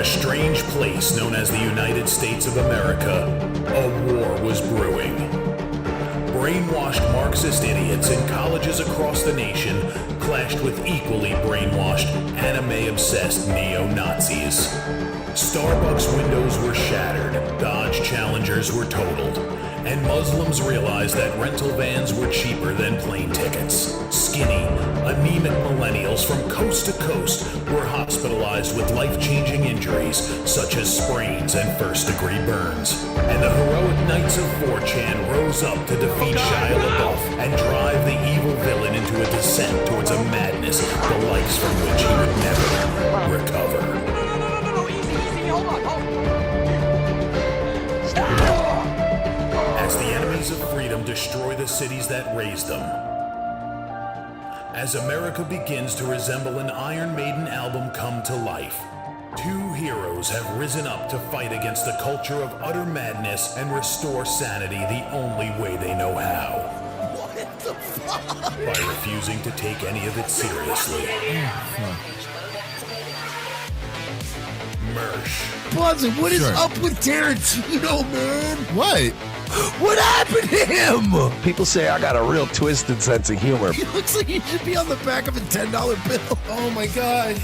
a strange place known as the United States of America, a war was brewing. Brainwashed Marxist idiots in colleges across the nation clashed with equally brainwashed, anime-obsessed neo-Nazis. Starbucks windows were shattered, Dodge Challengers were totaled, and Muslims realized that rental vans were cheaper than plane tickets. Skinny, anemic millennials from coast to coast were hospitalized with life-changing injuries such as sprains and first-degree burns. And the heroic knights of 4chan rose up to defeat Shia LaBeouf and drive the evil villain into a descent towards a madness the likes from which he would never recover. No, easy, hold on. As the enemies of freedom destroy the cities that raised them. As America begins to resemble an Iron Maiden album come to life, two heroes have risen up to fight against the culture of utter madness and restore sanity the only way they know how. What the fuck? By refusing to take any of it seriously. Mersh. Buzzin', what is up with Tarantino, man? What? What happened to him? People say I got a real twisted sense of humor. He looks like he should be on the back of a $10 bill. Oh my God.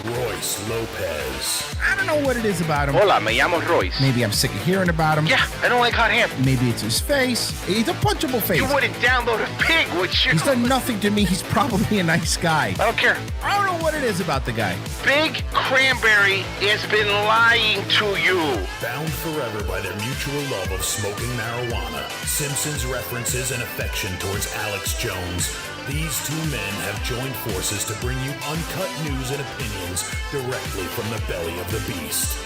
Royce Lopez. I don't know what it is about him. Hola, me llamo Royce. Maybe I'm sick of hearing about him. Yeah, I don't like hot ham. Maybe it's his face. He's a punchable face. You wouldn't download a pig, would you? He's done nothing to me. He's probably a nice guy. I don't care. I don't know what it is about the guy. Big Cranberry has been lying to you. Bound forever by their mutual love of smoking marijuana, Simpsons references and affection towards Alex Jones, these two men have joined forces to bring you uncut news and opinions directly from the belly of the beast.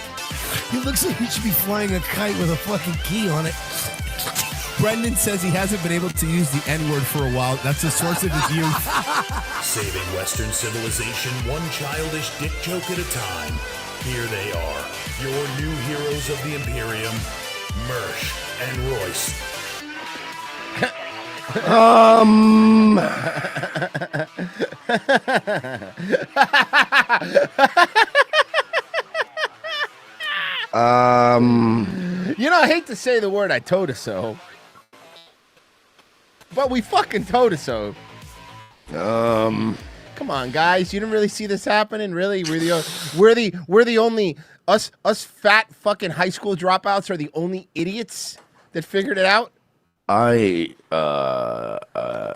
He looks like he should be flying a kite with a fucking key on it. Brendan says he hasn't been able to use the N-word for a while. That's the source of his youth. Saving Western civilization one childish dick joke at a time. Here they are, your new heroes of the Imperium, Mersh and Royce. You know, I hate to say the word I told us so, but we fucking told us so. Come on, guys. You didn't really see this happening, really? We're the only us fat fucking high school dropouts are the only idiots that figured it out. I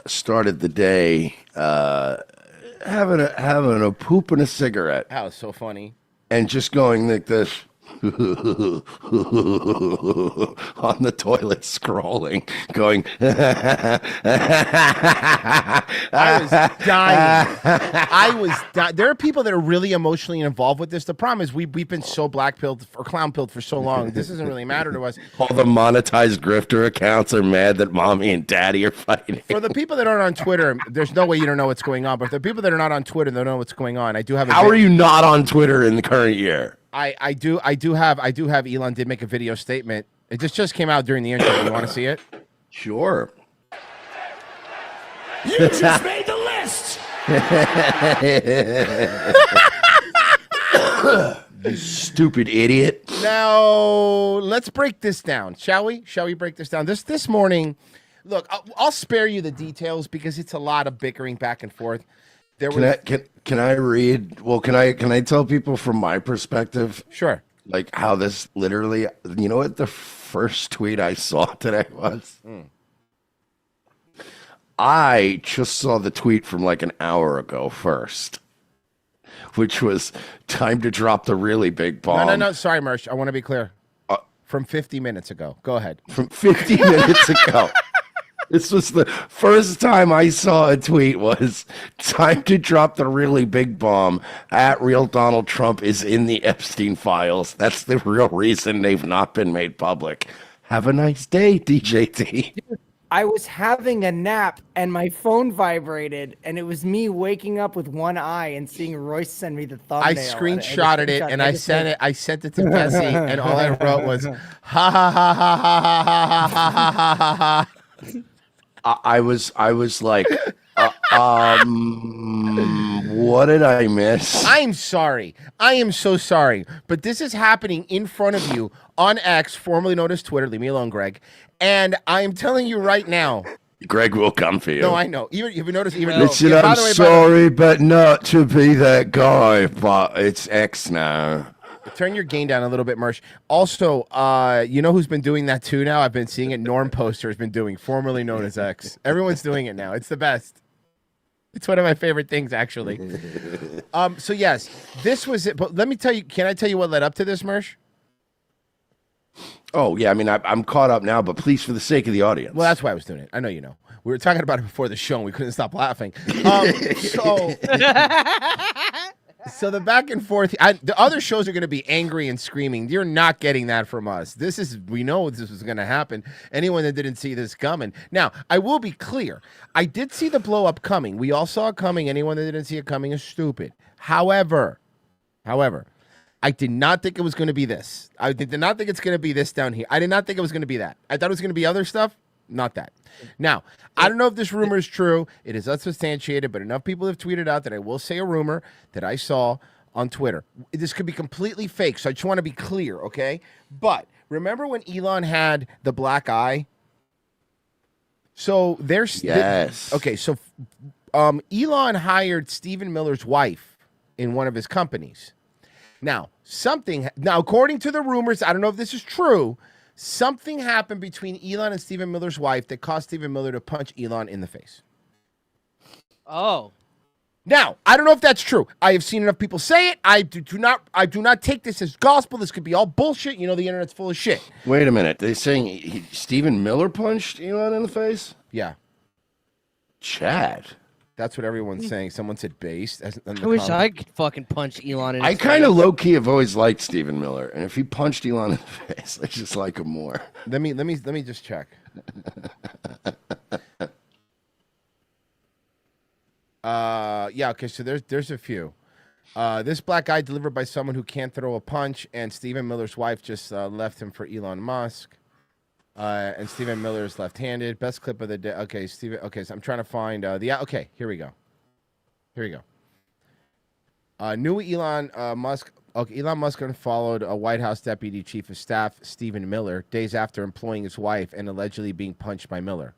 started the day having a poop and a cigarette. That was so funny. And just going like this on the toilet, scrolling, going. I was dying. There are people that are really emotionally involved with this. The problem is we've been so black-pilled or clown-pilled for so long. This doesn't really matter to us. All the monetized grifter accounts are mad that mommy and daddy are fighting. For the people that aren't on Twitter, there's no way you don't know what's going on. But the people that are not on Twitter, they don't know what's going on. I do have. How are you not on Twitter in the current year? I do have Elon did make a video statement. It just came out during the intro. You want to see it? Sure. You just made the list. You stupid idiot. Now let's break this down, shall we? Shall we break this down? This morning, look, I'll spare you the details because it's a lot of bickering back and forth. Can I read? Well, can I tell people from my perspective? Sure. Like how this literally, you know what the first tweet I saw today was? I just saw the tweet from like an hour ago first, which was time to drop the really big bomb. No. Sorry, Mersh. I want to be clear. From 50 minutes ago. Go ahead. From 50 minutes ago. This was the first time I saw a tweet was time to drop the really big bomb. At real Donald Trump is in the Epstein files. That's the real reason they've not been made public. Have a nice day, DJT. I was having a nap and my phone vibrated and it was me waking up with one eye and seeing Royce send me the thumbnail. I screenshotted it and I sent it. I sent it to Jesse and all I wrote was ha ha ha ha ha ha ha ha ha ha ha. I was like, What did I miss? I'm sorry. I am so sorry. But this is happening in front of you on X, formerly known as Twitter. Leave me alone, Greg. And I am telling you right now. Greg will come for you. No, I know. Even if you notice, even Listen, yeah, I'm sorry, but not to be that guy. But it's X now. Turn your gain down a little bit, Mersh. Also, you know who's been doing that too now? I've been seeing it. Norm Poster has been doing, formerly known as X. Everyone's doing it now. It's the best. It's one of my favorite things, actually. So yes, this was it. But let me tell you. Can I tell you what led up to this, Mersh? Oh, yeah. I mean, I'm caught up now, but please, for the sake of the audience. Well, that's why I was doing it. I know you know. We were talking about it before the show, and we couldn't stop laughing. So the back and forth, the other shows are going to be angry and screaming. You're not getting that from us. We know this was going to happen. Anyone that didn't see this coming. Now, I will be clear. I did see the blow up coming. We all saw it coming. Anyone that didn't see it coming is stupid. However, I did not think it was going to be this. I did not think it's going to be this down here. I did not think it was going to be that. I thought it was going to be other stuff. Not that. Now, I don't know if this rumor is true. It is unsubstantiated, but enough people have tweeted out that I will say a rumor that I saw on Twitter. This could be completely fake, so I just want to be clear, okay? But remember when Elon had the black eye? So there's... Yes. Okay, so Elon hired Stephen Miller's wife in one of his companies. Now, according to the rumors, I don't know if this is true, something happened between Elon and Stephen Miller's wife that caused Stephen Miller to punch Elon in the face. Oh. Now, I don't know if that's true. I have seen enough people say it. I do not take this as gospel. This could be all bullshit. You know, the internet's full of shit. Wait a minute. They're saying Stephen Miller punched Elon in the face? Yeah. Chad. That's what everyone's saying. Someone said based. I wish I could fucking punch Elon in his I kind of low key have always liked Stephen Miller, and if he punched Elon in the face, I just like him more. Let me just check. Yeah. Okay. So there's a few. This black guy delivered by someone who can't throw a punch, and Stephen Miller's wife just left him for Elon Musk. And Stephen Miller is left-handed. Best clip of the day. Okay, Stephen. Okay, so I'm trying to find okay, here we go. New Elon Musk. Okay, Elon Musk unfollowed a White House deputy chief of staff, Stephen Miller, days after employing his wife and allegedly being punched by Miller.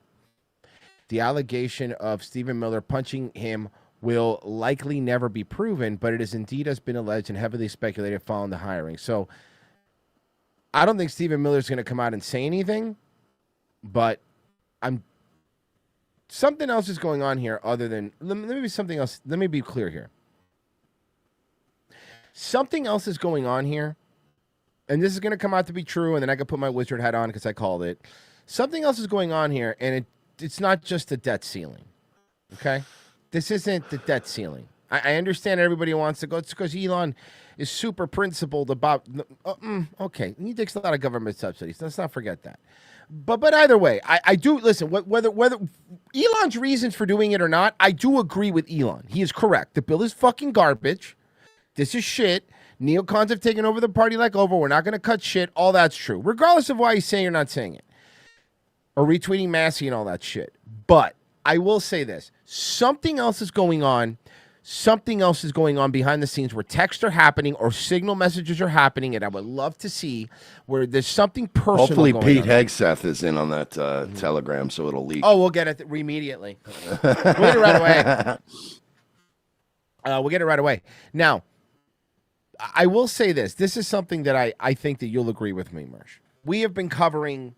The allegation of Stephen Miller punching him will likely never be proven, but it is indeed has been alleged and heavily speculated following the hiring. So I don't think Stephen Miller's going to come out and say anything, but something else is going on here other than, let me be something else. Let me be clear here. Something else is going on here, and this is going to come out to be true, and then I can put my wizard hat on because I called it. Something else is going on here, and it's not just the debt ceiling, okay? This isn't the debt ceiling. I understand everybody wants to go. It's because Elon is super principled about. Okay, he takes a lot of government subsidies. Let's not forget that. But either way, I do listen. Whether Elon's reasons for doing it or not, I do agree with Elon. He is correct. The bill is fucking garbage. This is shit. Neocons have taken over the party like over. We're not going to cut shit. All that's true, regardless of why he's saying or not saying it, or retweeting Massey and all that shit. But I will say this: something else is going on. Something else is going on behind the scenes where texts are happening or signal messages are happening, and I would love to see where there's something personal. Hopefully, going Pete on. Hegseth is in on that telegram, so it'll leak. Oh, we'll get it immediately. We'll get it right away. We'll get it right away. Now, I will say this. This is something that I think that you'll agree with me, Mersh. We have been covering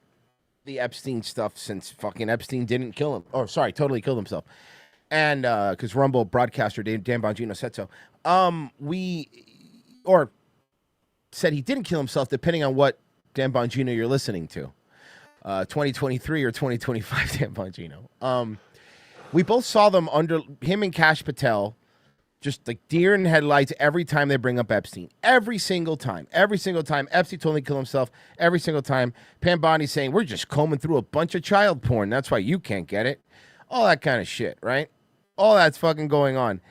the Epstein stuff since fucking Epstein didn't kill him. Oh, sorry, totally killed himself. And because Rumble broadcaster Dan Bongino said so. Or said he didn't kill himself, depending on what Dan Bongino you're listening to. 2023 or 2025 Dan Bongino. We both saw them under him and Kash Patel, just like deer in headlights every time they bring up Epstein. Every single time. Epstein told him to kill himself. Every single time. Pam Bondi saying, we're just combing through a bunch of child porn. That's why you can't get it. All that kind of shit, right? All that's fucking going on.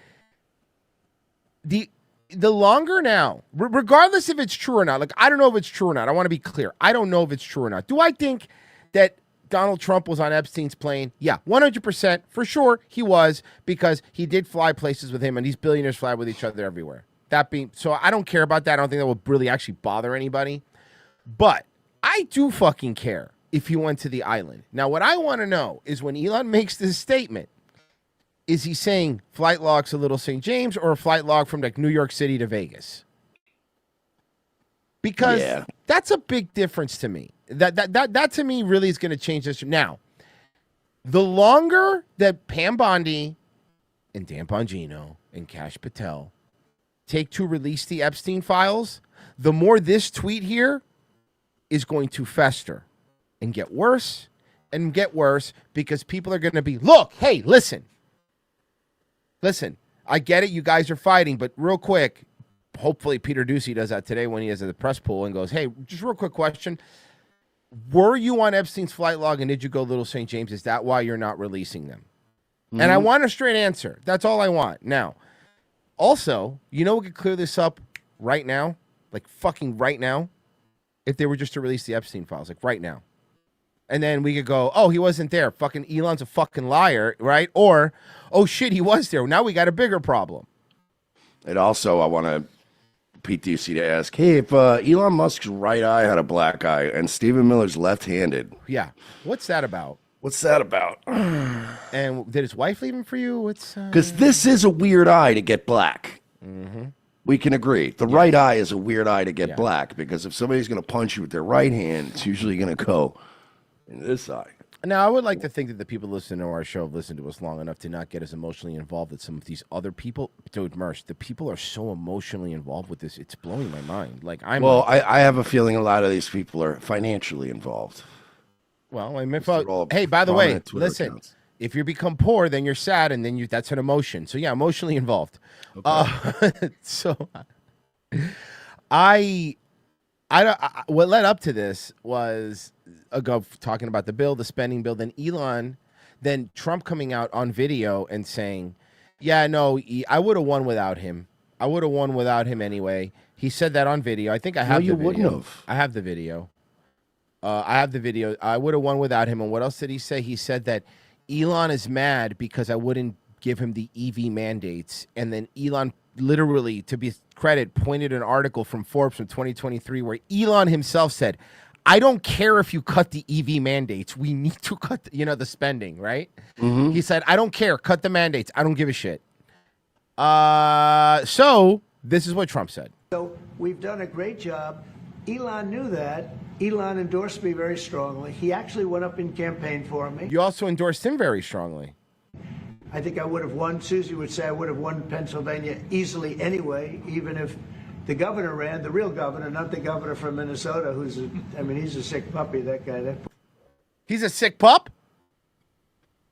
The longer now, regardless if it's true or not, like, I don't know if it's true or not. I want to be clear. I don't know if it's true or not. Do I think that Donald Trump was on Epstein's plane? Yeah, 100% for sure he was, because he did fly places with him, and these billionaires fly with each other everywhere. That being so, I don't care about that. I don't think that will really actually bother anybody. But I do fucking care if he went to the island. Now, what I want to know is when Elon makes this statement, is he saying flight log to Little St. James or a flight log from like New York City to Vegas? Because that's a big difference to me. That to me really is going to change this. Now, the longer that Pam Bondi and Dan Bongino and Kash Patel take to release the Epstein files, the more this tweet here is going to fester and get worse because people are going to be, look, hey, listen, I get it. You guys are fighting, but real quick, hopefully Peter Doocy does that today when he is at the press pool and goes, hey, just real quick question. Were you on Epstein's flight log and did you go Little St. James? Is that why you're not releasing them? Mm-hmm. And I want a straight answer. That's all I want. Now, also, you know, we could clear this up right now, like fucking right now, if they were just to release the Epstein files, like right now. And then we could go, oh, he wasn't there. Fucking Elon's a fucking liar, right? Or, oh, shit, he was there. Now we got a bigger problem. And also, I want to Pete Ducey to ask, hey, if Elon Musk's right eye had a black eye and Stephen Miller's left-handed. Yeah. What's that about? What's that about? And did his wife leave him for you? What's because this is a weird eye to get black. Mm-hmm. We can agree. The right eye is a weird eye to get black because if somebody's going to punch you with their right hand, it's usually going to go in this eye. Now, I would like to think that the people listening to our show have listened to us long enough to not get as emotionally involved as some of these other people. Dude, Mersh, the people are so emotionally involved with this. It's blowing my mind. Like, I have a feeling a lot of these people are financially involved. Well, I mean, hey, by the way, listen, accounts. If you become poor, then you're sad, and then that's an emotion. So, yeah, emotionally involved. Okay. So, what led up to this was talking about the bill, the spending bill, then Trump coming out on video and saying, yeah, no, I would have won without him. I would have won without him anyway. He said that on video. I think I have the video. Wouldn't have. I have the video. I would have won without him. And what else did he say? He said that Elon is mad because I wouldn't give him the EV mandates. And then Elon literally, to be credit, pointed an article from Forbes from 2023 where Elon himself said, I don't care if you cut the EV mandates. We need to cut, the spending, right? Mm-hmm. He said, I don't care. Cut the mandates. I don't give a shit. So this is what Trump said. So we've done a great job. Elon knew that. Elon endorsed me very strongly. He actually went up in campaign for me. You also endorsed him very strongly. I think I would have won. Susie would say I would have won Pennsylvania easily anyway, even if the governor ran, the real governor, not the governor from Minnesota, he's a sick puppy, that guy. He's a sick pup?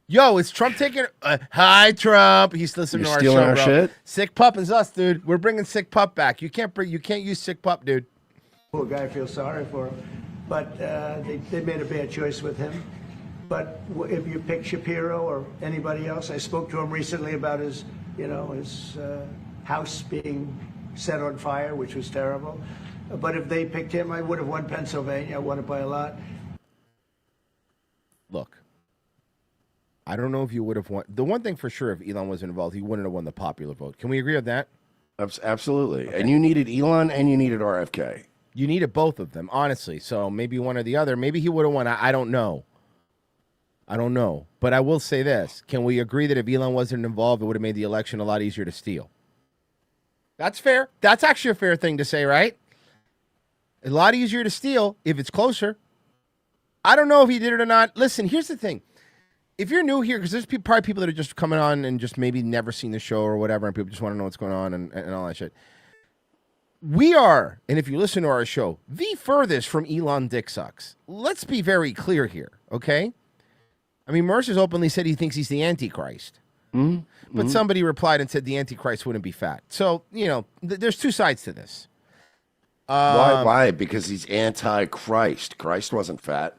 Yo, is Trump taking... hi, Trump. He's listening to our show, our shit? Sick pup is us, dude. We're bringing sick pup back. You can't use sick pup, dude. Poor guy, I feel sorry for him. But they made a bad choice with him. But if you pick Shapiro or anybody else, I spoke to him recently about his house being set on fire, which was terrible. But if they picked him, I would have won Pennsylvania. I won it by a lot. Look, I don't know if you would have won. The one thing for sure, if Elon wasn't involved, he wouldn't have won the popular vote. Can we agree on that? Absolutely. Okay. And you needed Elon and you needed RFK. You needed both of them, honestly. So maybe one or the other. Maybe he would have won. I don't know. But I will say this. Can we agree that if Elon wasn't involved, it would have made the election a lot easier to steal? That's fair. That's actually a fair thing to say, right? A lot easier to steal if it's closer. I don't know if he did it or not. Listen, here's the thing. If you're new here, because there's probably people that are just coming on and just maybe never seen the show or whatever, and people just want to know what's going on and all that shit. We are, and if you listen to our show, the furthest from Elon dick sucks. Let's be very clear here, okay? I mean, Mercer's openly said he thinks he's the Antichrist. Mm-hmm. But somebody replied and said the Antichrist wouldn't be fat. So, there's two sides to this. Why? Because he's anti-Christ. Christ wasn't fat.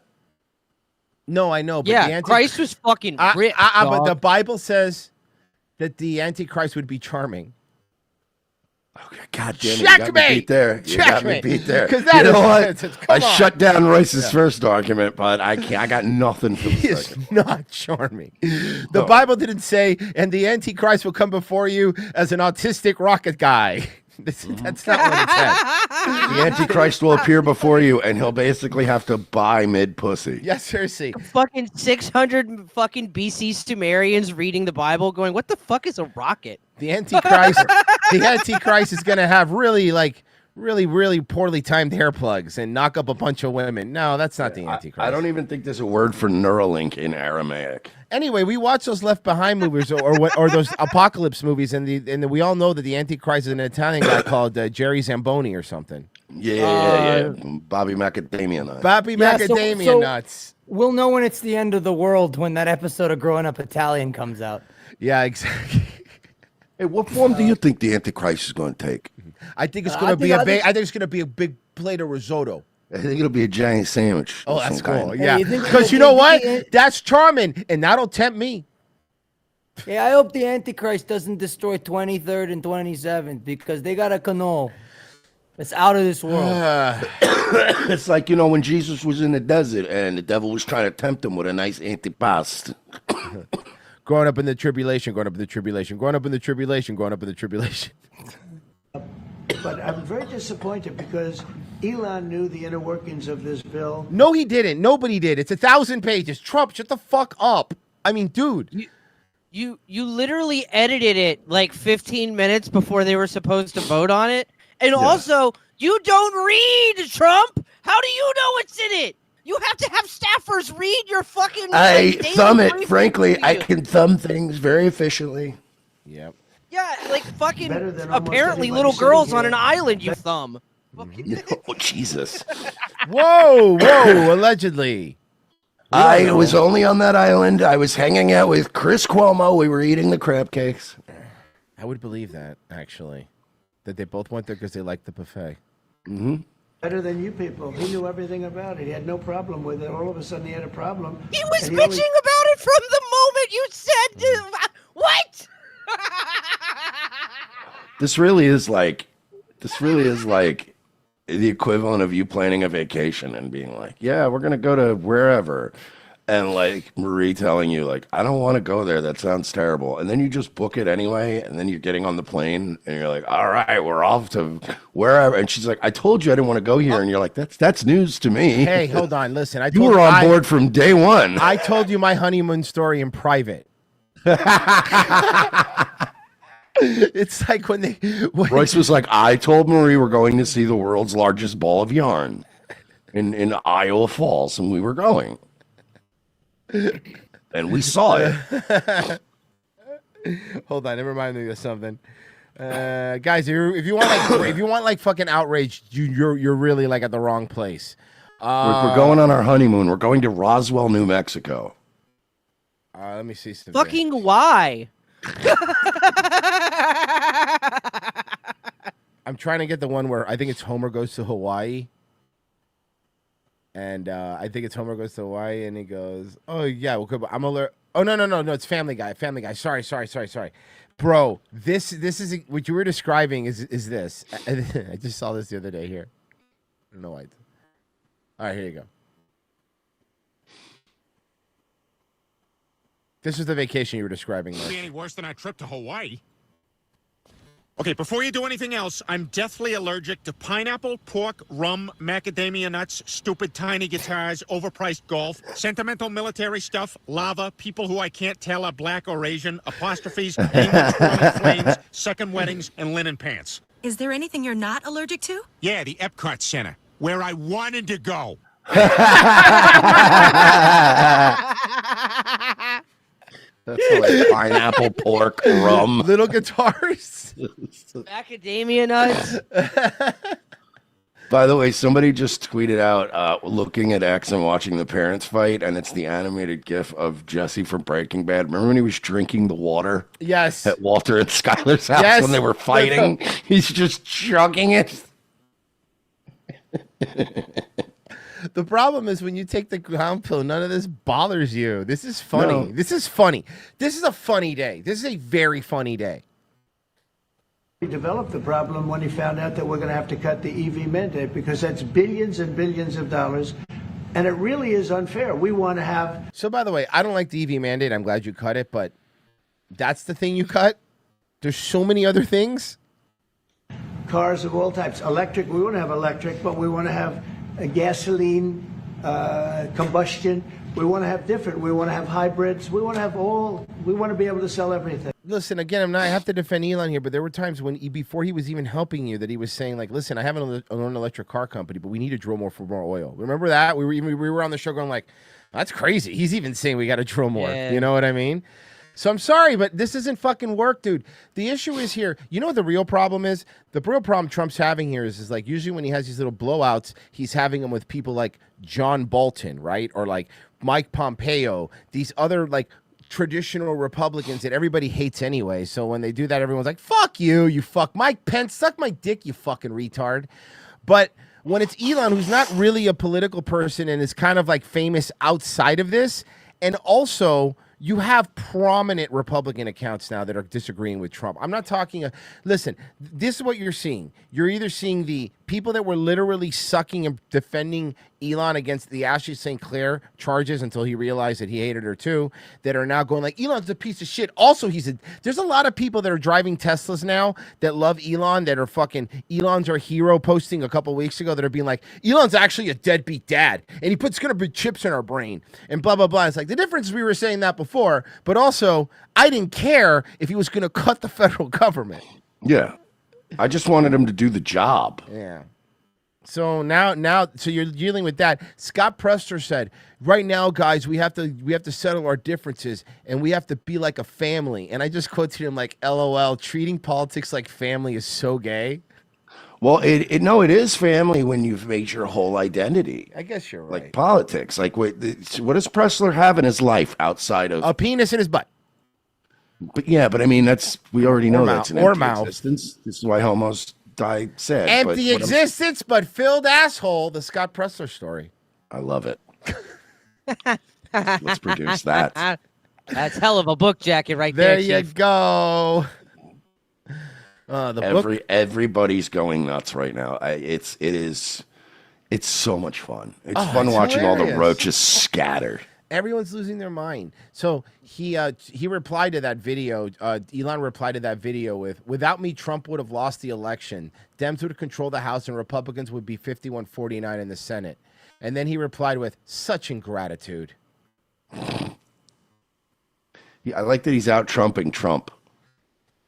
No, I know. But yeah, Christ was fucking rich. But the Bible says that the Antichrist would be charming. God damn it, you got me Checkmate! beat there. You got me Checkmate! beat there. 'Cause that you know is- what? come I on. shut down Royce's first argument, but I can't. I got nothing for the He is second. not charming. The No. Bible didn't say, and the Antichrist will come before you as an autistic rocket guy. That's not what it said. The Antichrist will appear before you, and he'll basically have to buy mid pussy. Yes, seriously. Fucking 600 fucking BC Sumerians reading the Bible going, what the fuck is a rocket? The Antichrist is going to have really poorly timed hair plugs and knock up a bunch of women. No, that's not the Antichrist. I don't even think there's a word for Neuralink in Aramaic. Anyway, we watch those Left Behind movies or those apocalypse movies, and we all know that the Antichrist is an Italian guy called Jerry Zamboni or something. Yeah. Bobby Macadamia nuts. Bobby Macadamia nuts. We'll know when it's the end of the world when that episode of Growing Up Italian comes out. Yeah, exactly. Hey, what form do you think the Antichrist is going to take? I think it's going to be I think it's going to be a big plate of risotto. I think it'll be a giant sandwich. Oh, of that's some cool. kind. Yeah, you think because you know what? That's charming, and that'll tempt me. Yeah, I hope the Antichrist doesn't destroy 23rd and 27th because they got a canoe. It's out of this world. It's like, you know, when Jesus was in the desert and the devil was trying to tempt him with a nice antipast. Growing up in the tribulation, growing up in the tribulation, growing up in the tribulation, growing up in the tribulation. But I'm very disappointed because Elon knew the inner workings of this bill. No, he didn't. Nobody did. It's 1,000 pages. Trump, shut the fuck up. I mean, dude. You literally edited it like 15 minutes before they were supposed to vote on it. And also, you don't read, Trump. How do you know what's in it? You have to have staffers read your fucking... I daily thumb it. briefing Frankly, to I you. can thumb things very efficiently. Yep. Yeah, like fucking Better than almost apparently anybody little sitting girls here. on an island you thumb. Oh, Jesus. Whoa, allegedly. I was only on that island. I was hanging out with Chris Cuomo. We were eating the crab cakes. I would believe that, actually. That they both went there because they liked the buffet. Mm-hmm. Better than you people. He knew everything about it. He had no problem with it. All of a sudden, he had a problem. He was and bitching only- about it from the moment you said... What? This really is like the equivalent of you planning a vacation and being like, yeah, we're going to go to wherever. And like Marie telling you, like, I don't want to go there. That sounds terrible. And then you just book it anyway. And then you're getting on the plane and you're like, all right, we're off to wherever. And she's like, I told you I didn't want to go here. And you're like, that's news to me. Hey, hold on. Listen, I You told were on board from day one. I told you my honeymoon story in private. It's like when Royce was like, I told Marie we're going to see the world's largest ball of yarn in Iowa Falls, and we were going. And we saw it. Hold on, it reminded me of something. Guys, if you want like fucking outrage, you're really like at the wrong place. We're going on our honeymoon. We're going to Roswell, New Mexico. Let me see something. Fucking why? I'm trying to get the one where I think it's Homer goes to Hawaii. And I think it's Homer goes to Hawaii, and he goes, "Oh yeah, well, good. I'm alert." Oh no, it's Family Guy. Family Guy. Sorry. Bro, this is what you were describing. Is this? I just saw this the other day here. I don't know why. All right, here you go. This is the vacation you were describing. Be any worse than our trip to Hawaii? Okay, before you do anything else, I'm deathly allergic to pineapple, pork, rum, macadamia nuts, stupid tiny guitars, overpriced golf, sentimental military stuff, lava, people who I can't tell are black or Asian, apostrophes, demons, twirling flames, second weddings, and linen pants. Is there anything you're not allergic to? Yeah, the Epcot Center, where I wanted to go. That's like pineapple, pork, rum. Little guitars. Macadamia nuts. By the way, somebody just tweeted out looking at X and watching the parents fight, and it's the animated GIF of Jesse from Breaking Bad. Remember when he was drinking the water? Yes. At Walter and Skyler's house Yes. when they were fighting? He's just chugging it. The problem is when you take the clown pill, none of this bothers you. This is funny. No. This is funny. This is a funny day. This is a very funny day. He developed the problem when he found out that we're going to have to cut the EV mandate because that's billions and billions of dollars. And it really is unfair. We want to have. So, by the way, I don't like the EV mandate. I'm glad you cut it, but that's the thing you cut? There's so many other things. Cars of all types. Electric, we want to have electric, but we want to have a gasoline, combustion. We want to have different. We want to have hybrids. We want to have all. We want to be able to sell everything. Listen, again, I have to defend Elon here, but there were times when before he was even helping you that he was saying, like, listen, I have an electric car company, but we need to drill more for more oil. Remember that? We were on the show going like, that's crazy. He's even saying we got to drill more. Yeah. You know what I mean? So I'm sorry, but this isn't fucking work, dude. The issue is here. You know what the real problem is? The real problem Trump's having here is like usually when he has these little blowouts, he's having them with people like John Bolton, right? Or like Mike Pompeo, these other like traditional Republicans that everybody hates anyway. So when they do that, everyone's like, fuck you, you fuck. Mike Pence, suck my dick, you fucking retard. But when it's Elon, who's not really a political person and is kind of like famous outside of this, and also you have prominent Republican accounts now that are disagreeing with Trump. I'm not talking. Listen, this is what you're seeing. You're either seeing the people that were literally sucking and defending Elon against the Ashley St. Clair charges until he realized that he hated her too, that are now going like, Elon's a piece of shit. Also, there's a lot of people that are driving Teslas now that love Elon, that are fucking, Elon's our hero, posting a couple weeks ago that are being like, Elon's actually a deadbeat dad, and he puts gonna be chips in our brain, and blah, blah, blah. It's like, the difference is we were saying that before, but also, I didn't care if he was gonna cut the federal government. Yeah. I just wanted him to do the job. Yeah. So now, so you're dealing with that. Scott Prester said, right now, guys, we have to settle our differences and we have to be like a family. And I just quoted him like, LOL, treating politics like family is so gay. Well, it is family when you've made your whole identity. I guess you're right. Like politics. Like, what does Pressler have in his life outside of a penis in his butt? But yeah, but I mean, we already know that's an empty mouth. existence. This is why homos die sad. Empty existence, but filled asshole. The Scott Pressler story. I love it. Let's produce that. That's hell of a book jacket right there. There you Chief. go. Everybody's going nuts right now. It's so much fun. It's fun it's watching all the hilarious. roaches scatter. Everyone's losing their mind. So he replied to that video. Elon replied to that video with, without me, Trump would have lost the election. Dems would control the House and Republicans would be 51-49 in the Senate. And then he replied with, such ingratitude. Yeah, I like that he's out trumping Trump.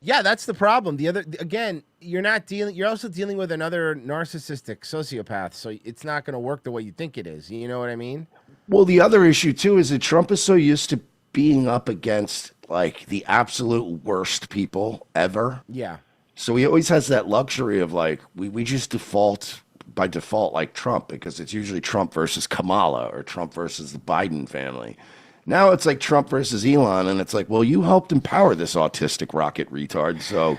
Yeah, that's the problem. You're also dealing with another narcissistic sociopath. So it's not going to work the way you think it is. You know what I mean? Well, the other issue, too, is that Trump is so used to being up against, like, the absolute worst people ever. Yeah. So he always has that luxury of, like, we just default, by default, like Trump, because it's usually Trump versus Kamala or Trump versus the Biden family. Now it's like Trump versus Elon, and it's like, well, you helped empower this autistic rocket retard, so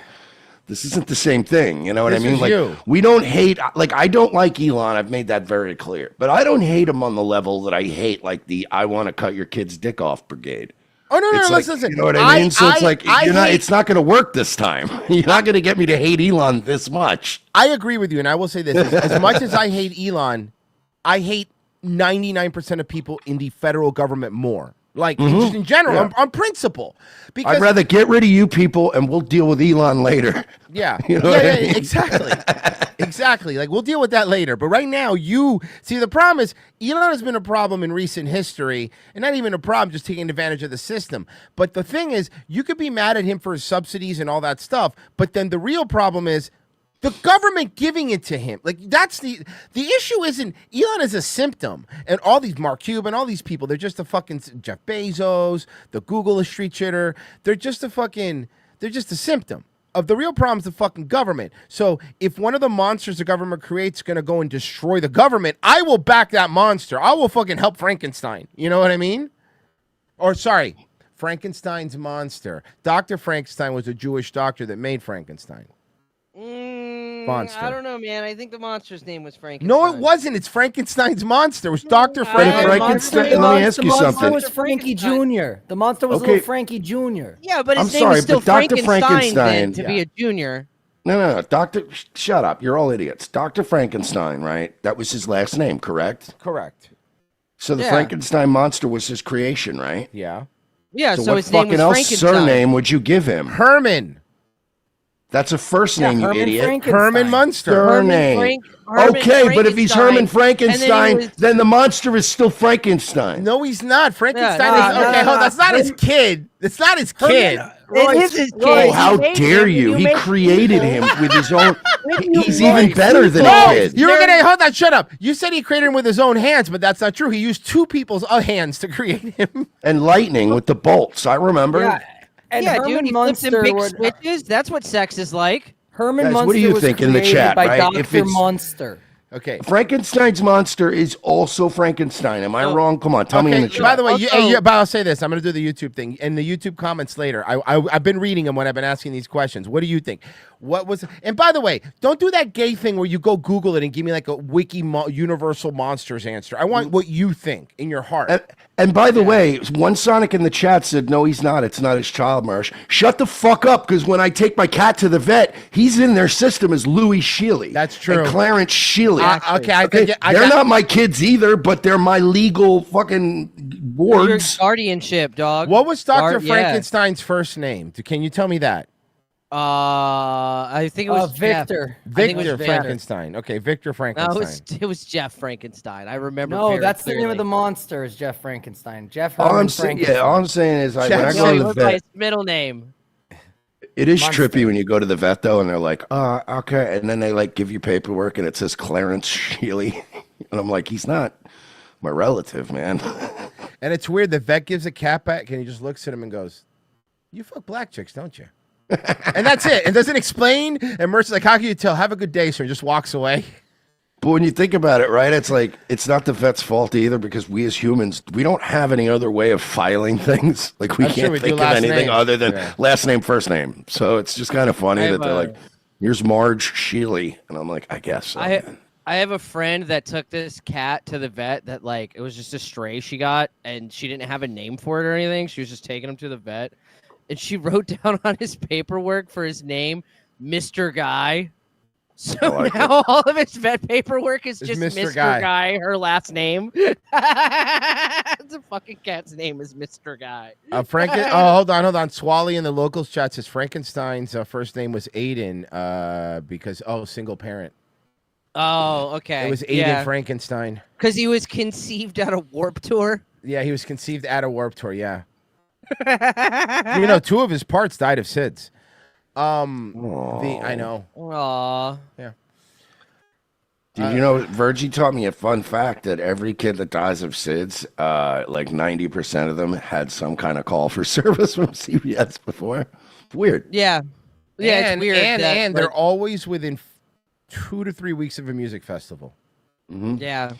this isn't the same thing. You know what I mean? Like, we don't hate, like, I don't like Elon. I've made that very clear. But I don't hate him on the level that I hate, like, the I want to cut your kid's dick off brigade. Oh, no, It's like, listen. You know what I mean? So it's like, it's not going to work this time. You're not going to get me to hate Elon this much. I agree with you, and I will say this. As much as I hate Elon, I hate 99% of people in the federal government more. Like, just in general, on principle. Because I'd rather get rid of you people and we'll deal with Elon later. Yeah. You know what I mean? Exactly. Exactly. Like, we'll deal with that later. But right now, see, the problem is Elon has been a problem in recent history, and not even a problem, just taking advantage of the system. But the thing is, you could be mad at him for his subsidies and all that stuff, but then the real problem is the government giving it to him. Like, that's the issue. Isn't Elon is a symptom, and all these Mark Cuban, all these people, they're just a fucking Jeff Bezos, the Google is street shitter. They're just a symptom of the real problem's the fucking government. So if one of the monsters the government creates is going to go and destroy the government, I will back that monster. I will fucking help Frankenstein. You know what I mean? Or sorry, Frankenstein's monster. Dr. Frankenstein was a Jewish doctor that made Frankenstein. Monster. I don't know, man. I think the monster's name was Frankenstein. No, it wasn't. It's Frankenstein's monster. It was Dr. Frankenstein. Let me ask you The monster something. was Frankie Jr. The monster was little Frankie Jr. Yeah, but his I'm name was sorry, still but Dr. Frankenstein then, Frankenstein- to be a junior. No. Shut up. You're all idiots. Dr. Frankenstein, right? That was his last name, correct? Correct. So the Frankenstein monster was his creation, right? Yeah. Yeah, so what his name fucking was else Frankenstein. surname would you give him? Herman. That's a first name, you idiot. Herman Munster. Surname. Okay, but if he's Herman Frankenstein, then the monster is still Frankenstein. No, he's not. Frankenstein is okay. Hold on, that's not his kid. It's not his kid. It is his kid. Oh, how dare you? He created him with his own. He's even better than a kid. You were gonna hold on. Shut up. You said he created him with his own hands, but that's not true. He used two people's hands to create him. And lightning with the bolts. I remember. Yeah, and Yeah, Herman dude, he flips Munster in big would- switches. That's what sex is like. Herman Guys, Munster what do you was think in the created chat, by right? Dr. If it's- Munster. Okay. Frankenstein's monster is also Frankenstein. Am I wrong? Come on, tell me in the chat. By the way, but I'll say this. I'm going to do the YouTube thing. In the YouTube comments later, I've been reading them when I've been asking these questions. What do you think? What was? And by the way, don't do that gay thing where you go Google it and give me like a universal monsters answer. I want what you think in your heart. And by the way, one Sonic in the chat said, no, he's not. It's not his child, Marsh. Shut the fuck up, because when I take my cat to the vet, he's in their system as Louis Shealy. That's true. And Clarence Shealy. They're not my kids either, but they're my legal fucking wards. Your guardianship, dog. What was Dr. Frankenstein's first name? Can you tell me that? I think it was Victor. Jeff. I think it was Victor Frankenstein. Okay, Victor Frankenstein. No, it was Jeff Frankenstein. I remember. No, very that's clearly. the name of the monster. Is Jeff Frankenstein? Jeff All Herman I'm saying, Frankenstein. all I'm saying is, when I No, go he to the went by vet, his middle name. it is trippy when you go to the vet though, and they're like, okay, and then they like give you paperwork, and it says Clarence Shealy, and I'm like, he's not my relative, man. And it's weird. The vet gives a cat back, and he just looks at him and goes, "You fuck black chicks, don't you?" And that's it. It doesn't explain. And Mercer's like, "How can you tell? Have a good day," so he just walks away. But when you think about it, right, it's like, it's not the vet's fault either, because we as humans, we don't have any other way of filing things. Like, we That's can't true, we do think of last anything names. other than Yeah. last name, first name. So it's just kind of funny I that have they're a- like, here's Marge Shealy. And I'm like, I guess so. I have a friend that took this cat to the vet that like it was just a stray she got and she didn't have a name for it or anything. She was just taking him to the vet. And she wrote down on his paperwork for his name, Mr. Guy. So now all of his vet paperwork is just Mr. Guy, her last name. The fucking cat's name is Mr. Guy. Hold on. Swally in the locals chat says Frankenstein's first name was Aiden because single parent. Oh, okay. It was Aiden Frankenstein. Because he was conceived at a Warp Tour. Yeah, he was conceived at a Warp Tour. Yeah. Two of his parts died of SIDS. I know. Aww. Yeah. Did you know, Virgie taught me a fun fact that every kid that dies of SIDS, like 90% of them had some kind of call for service from CBS before. It's weird. Yeah. Yeah, it's weird. And they're always within 2 to 3 weeks of a music festival. Mm-hmm. Yeah.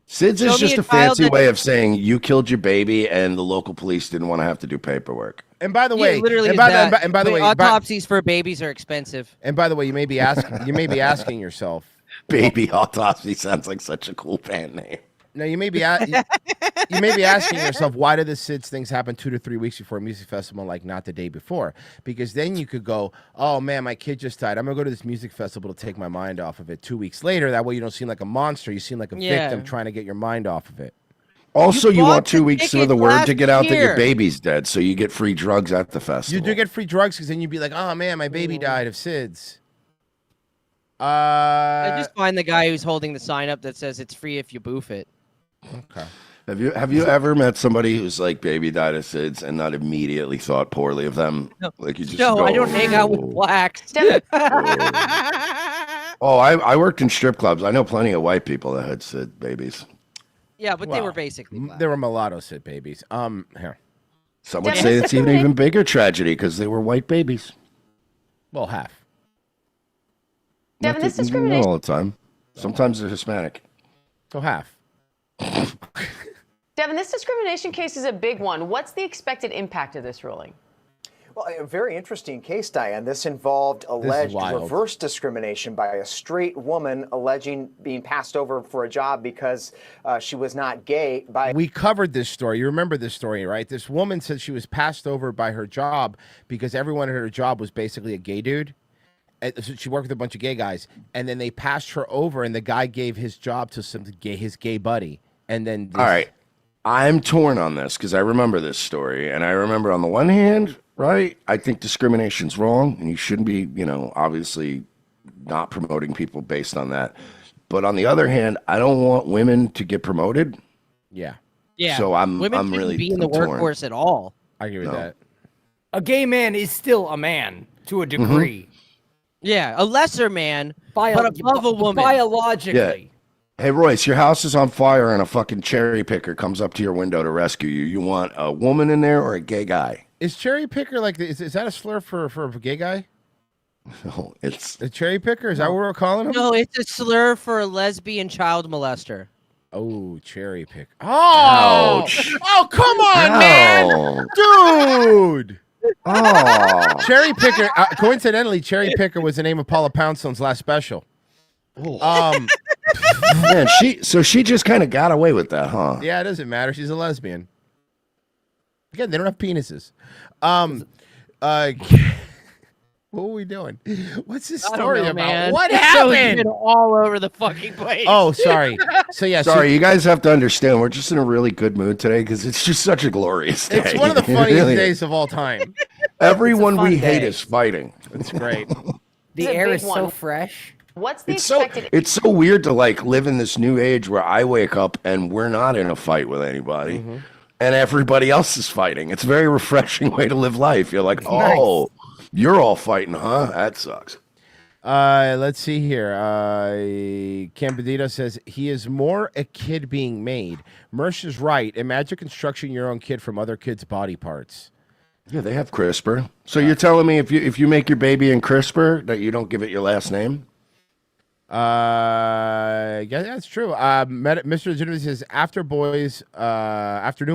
SIDS is just a fancy way of saying you killed your baby and the local police didn't want to have to do paperwork. And by the way, literally, and by the way, autopsies for babies are expensive. And by the way, you may be asking yourself, Baby Autopsy sounds like such a cool band name. No, you may be asking yourself, why did the SIDS things happen 2 to 3 weeks before a music festival, like not the day before? Because then you could go, oh man, my kid just died. I'm gonna go to this music festival to take my mind off of it. 2 weeks later, that way you don't seem like a monster. You seem like a victim trying to get your mind off of it. Also, you want 2 weeks for ticket the word to last get out that year. your baby's dead, so you get free drugs at the festival. You do get free drugs because then you'd be like, oh man, my baby died of SIDS. I just find the guy who's holding the sign up that says it's free if you boof it. Okay. Have you ever met somebody who's like baby died of SIDS and not immediately thought poorly of them? No, like you just no, I don't hang out with blacks. Oh, I worked in strip clubs. I know plenty of white people that had SID babies. Yeah, but they were basically black. They were mulatto SID babies. Here. Some would say it's even even bigger tragedy because they were white babies. Well, half. Devin, this discrimination. Not all the time. Sometimes they're Hispanic. So half. Devin, this discrimination case is a big one. What's the expected impact of this ruling? Well, a very interesting case, Diane. This involved alleged reverse discrimination by a straight woman alleging being passed over for a job because she was not gay. We covered this story. You remember this story, right? This woman said she was passed over by her job because everyone at her job was basically a gay dude. she worked with a bunch of gay guys, and then they passed her over, and the guy gave his job to his gay buddy, and then all right, I'm torn on this because I remember this story, and I remember on the one hand, right, I think discrimination's wrong, and you shouldn't be, obviously not promoting people based on that. But on the other hand, I don't want women to get promoted. Yeah. Yeah. So I'm Women really be in the torn. workforce at all. I agree with that. A gay man is still a man to a degree. Yeah, a lesser man, but above a woman. Biologically. Yeah. Hey, Royce, your house is on fire and a fucking cherry picker comes up to your window to rescue you. You want a woman in there or a gay guy? Is cherry picker is that a slur for a gay guy? No, it's a cherry picker. Is that what we're calling him? No, it's a slur for a lesbian child molester. Oh, cherry pick. Oh, Ouch. Oh, come on, Ow. man, dude. Oh, cherry picker. Coincidentally, cherry picker was the name of Paula Poundstone's last special. Man, she just kind of got away with that, huh? Yeah, it doesn't matter. She's a lesbian. Again, they don't have penises. What were we doing? What's this story about? Man. What This show has happened? been all over the fucking place. Oh, sorry. So yeah, Sorry, you guys have to understand. We're just in a really good mood today because it's just such a glorious day. It's one of the funniest days of all time. Everyone fun we day. hate is fighting. It's great. The It's a air big is so one. fresh. What's the It's so expected it's so weird to like live in this new age where I wake up and we're not in a fight with anybody, and everybody else is fighting. It's a very refreshing way to live life. You're like, oh, you're all fighting, huh? That sucks. Let's see here. Campedito says he is more a kid being made. Mersh is right. Imagine constructing your own kid from other kids' body parts. Yeah, they have CRISPR. So you're telling me if you make your baby in CRISPR that you don't give it your last name? Yeah, that's true. Mr. Legitimate says afternoon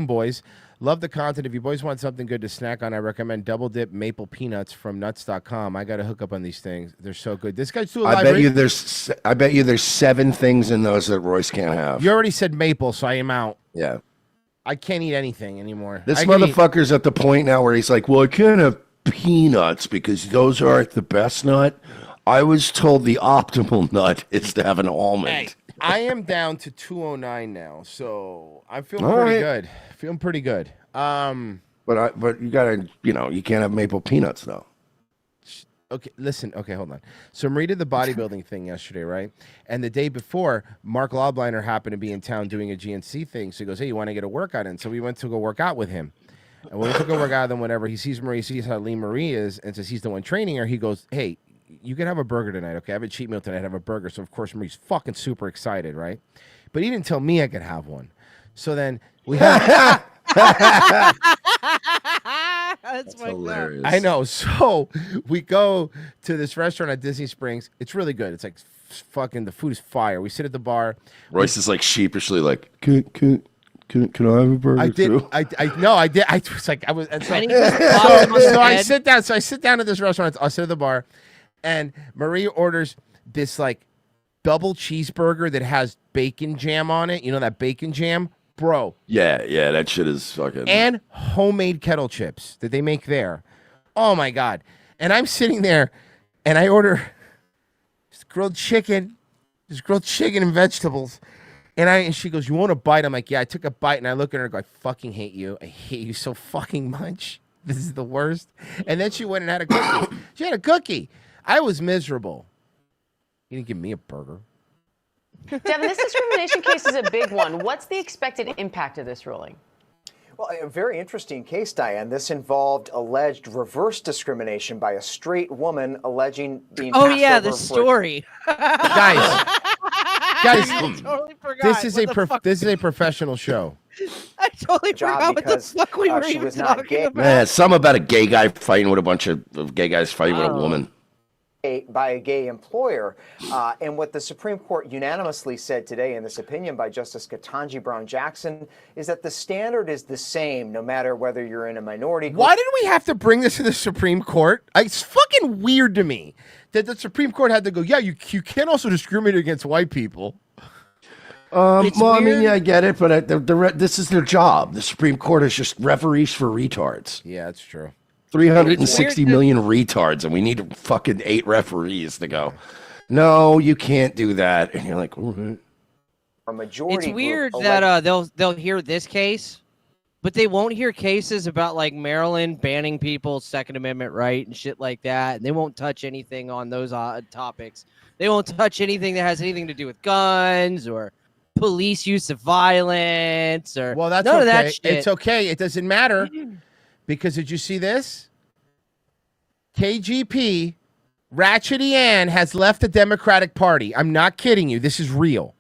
boys. Love the content. If you boys want something good to snack on, I recommend Double Dip Maple Peanuts from nuts.com. I got to hook up on these things. They're so good. This guy's doing I bet you there's 7 things in those that Royce can't have. You already said maple, so I am out. Yeah. I can't eat anything anymore. This I can eat- motherfucker's at the point now where he's like, well, I can't have peanuts because those aren't the best nut. I was told the optimal nut is to have an almond. Hey, I am down to 209 now, so I'm feeling All pretty right. good. Feeling pretty good. But you gotta, you can't have maple peanuts though. Okay, listen. Okay, hold on. So Marie did the bodybuilding thing yesterday, right? And the day before, Mark Lobliner happened to be in town doing a GNC thing. So he goes, hey, you want to get a workout in? So we went to go work out with him. And when we took a workout with him, whenever he sees Marie, sees how lean Marie is, and says he's the one training her, he goes, hey, you can have a burger tonight, okay? I have a cheat meal tonight. I have a burger. So, of course, Marie's fucking super excited, right? But he didn't tell me I could have one. So then we had... That's hilarious. I know. So we go to this restaurant at Disney Springs. It's really good. It's like fucking, the food is fire. We sit at the bar. Royce is like sheepishly like, can I have a burger I did. too? I did. I was like, I was. And so, And he just bobbed on his so I head. sit down. So I sit down at this restaurant. I sit at the bar, and Marie orders this like double cheeseburger that has bacon jam on it. You know that bacon jam, bro. Yeah, that shit is fucking. And homemade kettle chips that they make there. Oh my god! And I'm sitting there, and I order just grilled chicken and vegetables. And she goes, you want a bite? I'm like, yeah. I took a bite, and I look at her and go, I fucking hate you. I hate you so fucking much. This is the worst. And then she went and had a cookie. She had a cookie. I was miserable. You didn't give me a burger. Devin, this discrimination case is a big one. What's the expected impact of this ruling? Well, a very interesting case, Diane. This involved alleged reverse discrimination by a straight woman alleging being Oh passed yeah, over the for- story. Guys, I totally forgot. this is a professional show. I totally job forgot what the because, fuck we were she even was not talking gay. about. Man, something about a gay guy fighting with a bunch of gay guys fighting with a woman. By a gay employer. And what the Supreme Court unanimously said today in this opinion by Justice Ketanji Brown Jackson is that the standard is the same no matter whether you're in a minority group. Why did we have to bring this to the Supreme Court? It's fucking weird to me that the Supreme Court had to go, yeah, you can't also discriminate against white people. It's Well, I mean, weird. yeah, I get it, but this is their job. The Supreme Court is just referees for retards. Yeah, that's true. 360 million retards, and we need fucking 8 referees to go. No, you can't do that. And you're like, A majority. It's weird that they'll hear this case, but they won't hear cases about like Maryland banning people's Second Amendment right and shit like that. And they won't touch anything on those topics. They won't touch anything that has anything to do with guns or police use of violence or well, that's none okay. of that shit. It's okay. It doesn't matter because did you see this? KGP, Ratchety Ann has left the Democratic Party. I'm not kidding you. This is real.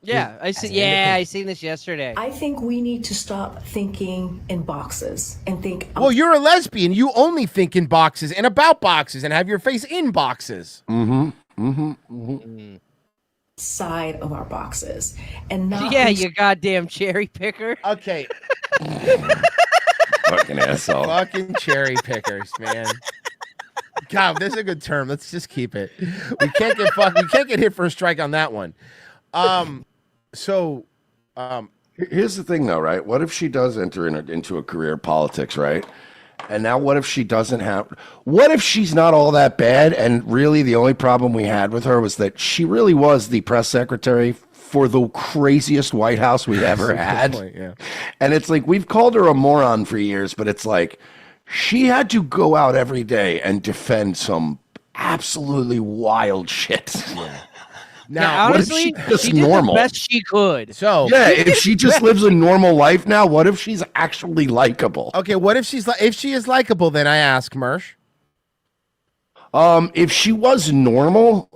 Yeah, I see. Yeah, I seen this yesterday. I think we need to stop thinking in boxes and think. Well, you're a lesbian. You only think in boxes and about boxes and have your face in boxes. Side of our boxes and not. Yeah, you goddamn cherry picker. Okay. fucking asshole. Fucking cherry pickers, man. God, this is a good term. Let's just keep it. We can't get hit for a strike on that one. Here's the thing, though, right? What if she does enter into a career in politics, right? And now what if she doesn't have... What if she's not all that bad, and really the only problem we had with her was that she really was the press secretary for the craziest White House we've ever had. Point, yeah. And it's like, we've called her a moron for years, but it's like, she had to go out every day and defend some absolutely wild shit. Yeah. Now, honestly, what if she's just she did normal? the best she could. So yeah, if she just lives a normal life now, what if she's actually likable? Okay, what if if she is likable? Then I ask Mersh. If she was normal,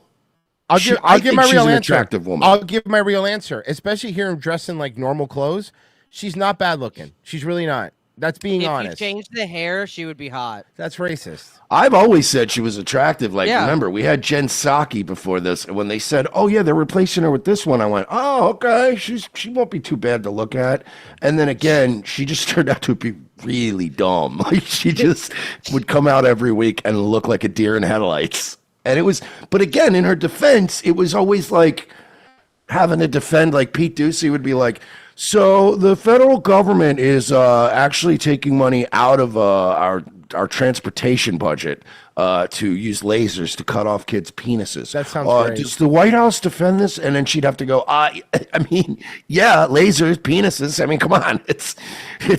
I'll give my she's real an answer. attractive woman. I'll give my real answer, especially here dressed in like normal clothes. She's not bad looking. She's really not. That's being honest. If you changed the hair, she would be hot. That's racist. I've always said she was attractive. Like, Yeah. remember, we had Jen Psaki before this, and when they said, "Oh yeah, they're replacing her with this one," I went, "Oh, okay, she won't be too bad to look at." And then again, she just turned out to be really dumb. Like, she just would come out every week and look like a deer in headlights. And it was, but again, in her defense, it was always like having to defend. Like Pete Ducey would be like, so the federal government is actually taking money out of our transportation budget to use lasers to cut off kids' penises. That sounds great. Does the White House defend this? And then she'd have to go, I mean, yeah, lasers, penises. I mean, come on. It's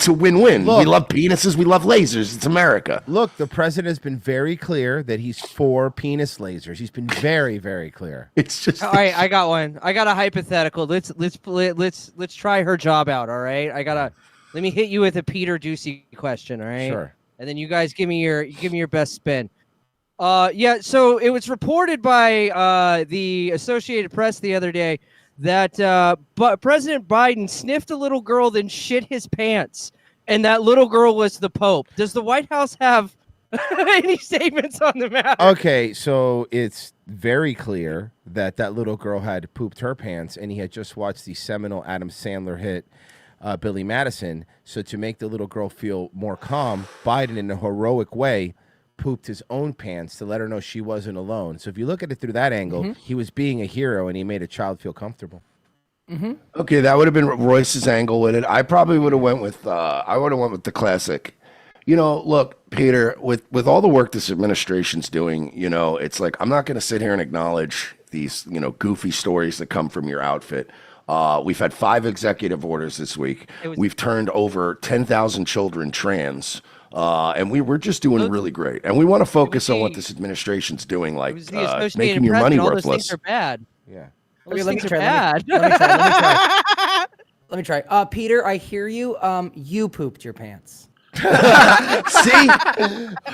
a win-win. Look. We love penises. We love lasers. It's America. Look, the president has been very clear that he's for penis lasers. He's been very, very clear. It's just All right, I got one. I got a hypothetical. Let's try her job out. All right, let me hit you with a Peter Ducey question. All right, Sure. And then you guys give me your best spin. Yeah. So it was reported by the Associated Press the other day that President Biden sniffed a little girl, then shit his pants, and that little girl was the Pope. Does the White House have any statements on the matter? Okay, so it's very clear that little girl had pooped her pants, and he had just watched the seminal Adam Sandler hit Billy Madison. So to make the little girl feel more calm, Biden, in a heroic way, pooped his own pants to let her know she wasn't alone. So if you look at it through that angle, he was being a hero, and he made a child feel comfortable. Okay, that would have been Royce's angle with it. I probably would have went with the classic. You know, look, Peter, with all the work this administration's doing, you know, it's like, I'm not going to sit here and acknowledge these, you know, goofy stories that come from your outfit. We've had 5 executive orders this week. We've turned over 10,000 children trans. And we're just doing really great. And we want to focus on what this administration's doing, like making your money all those worthless. things are bad. Yeah. Those Let me things try. are bad. Let me try. Peter, I hear you. You pooped your pants. See?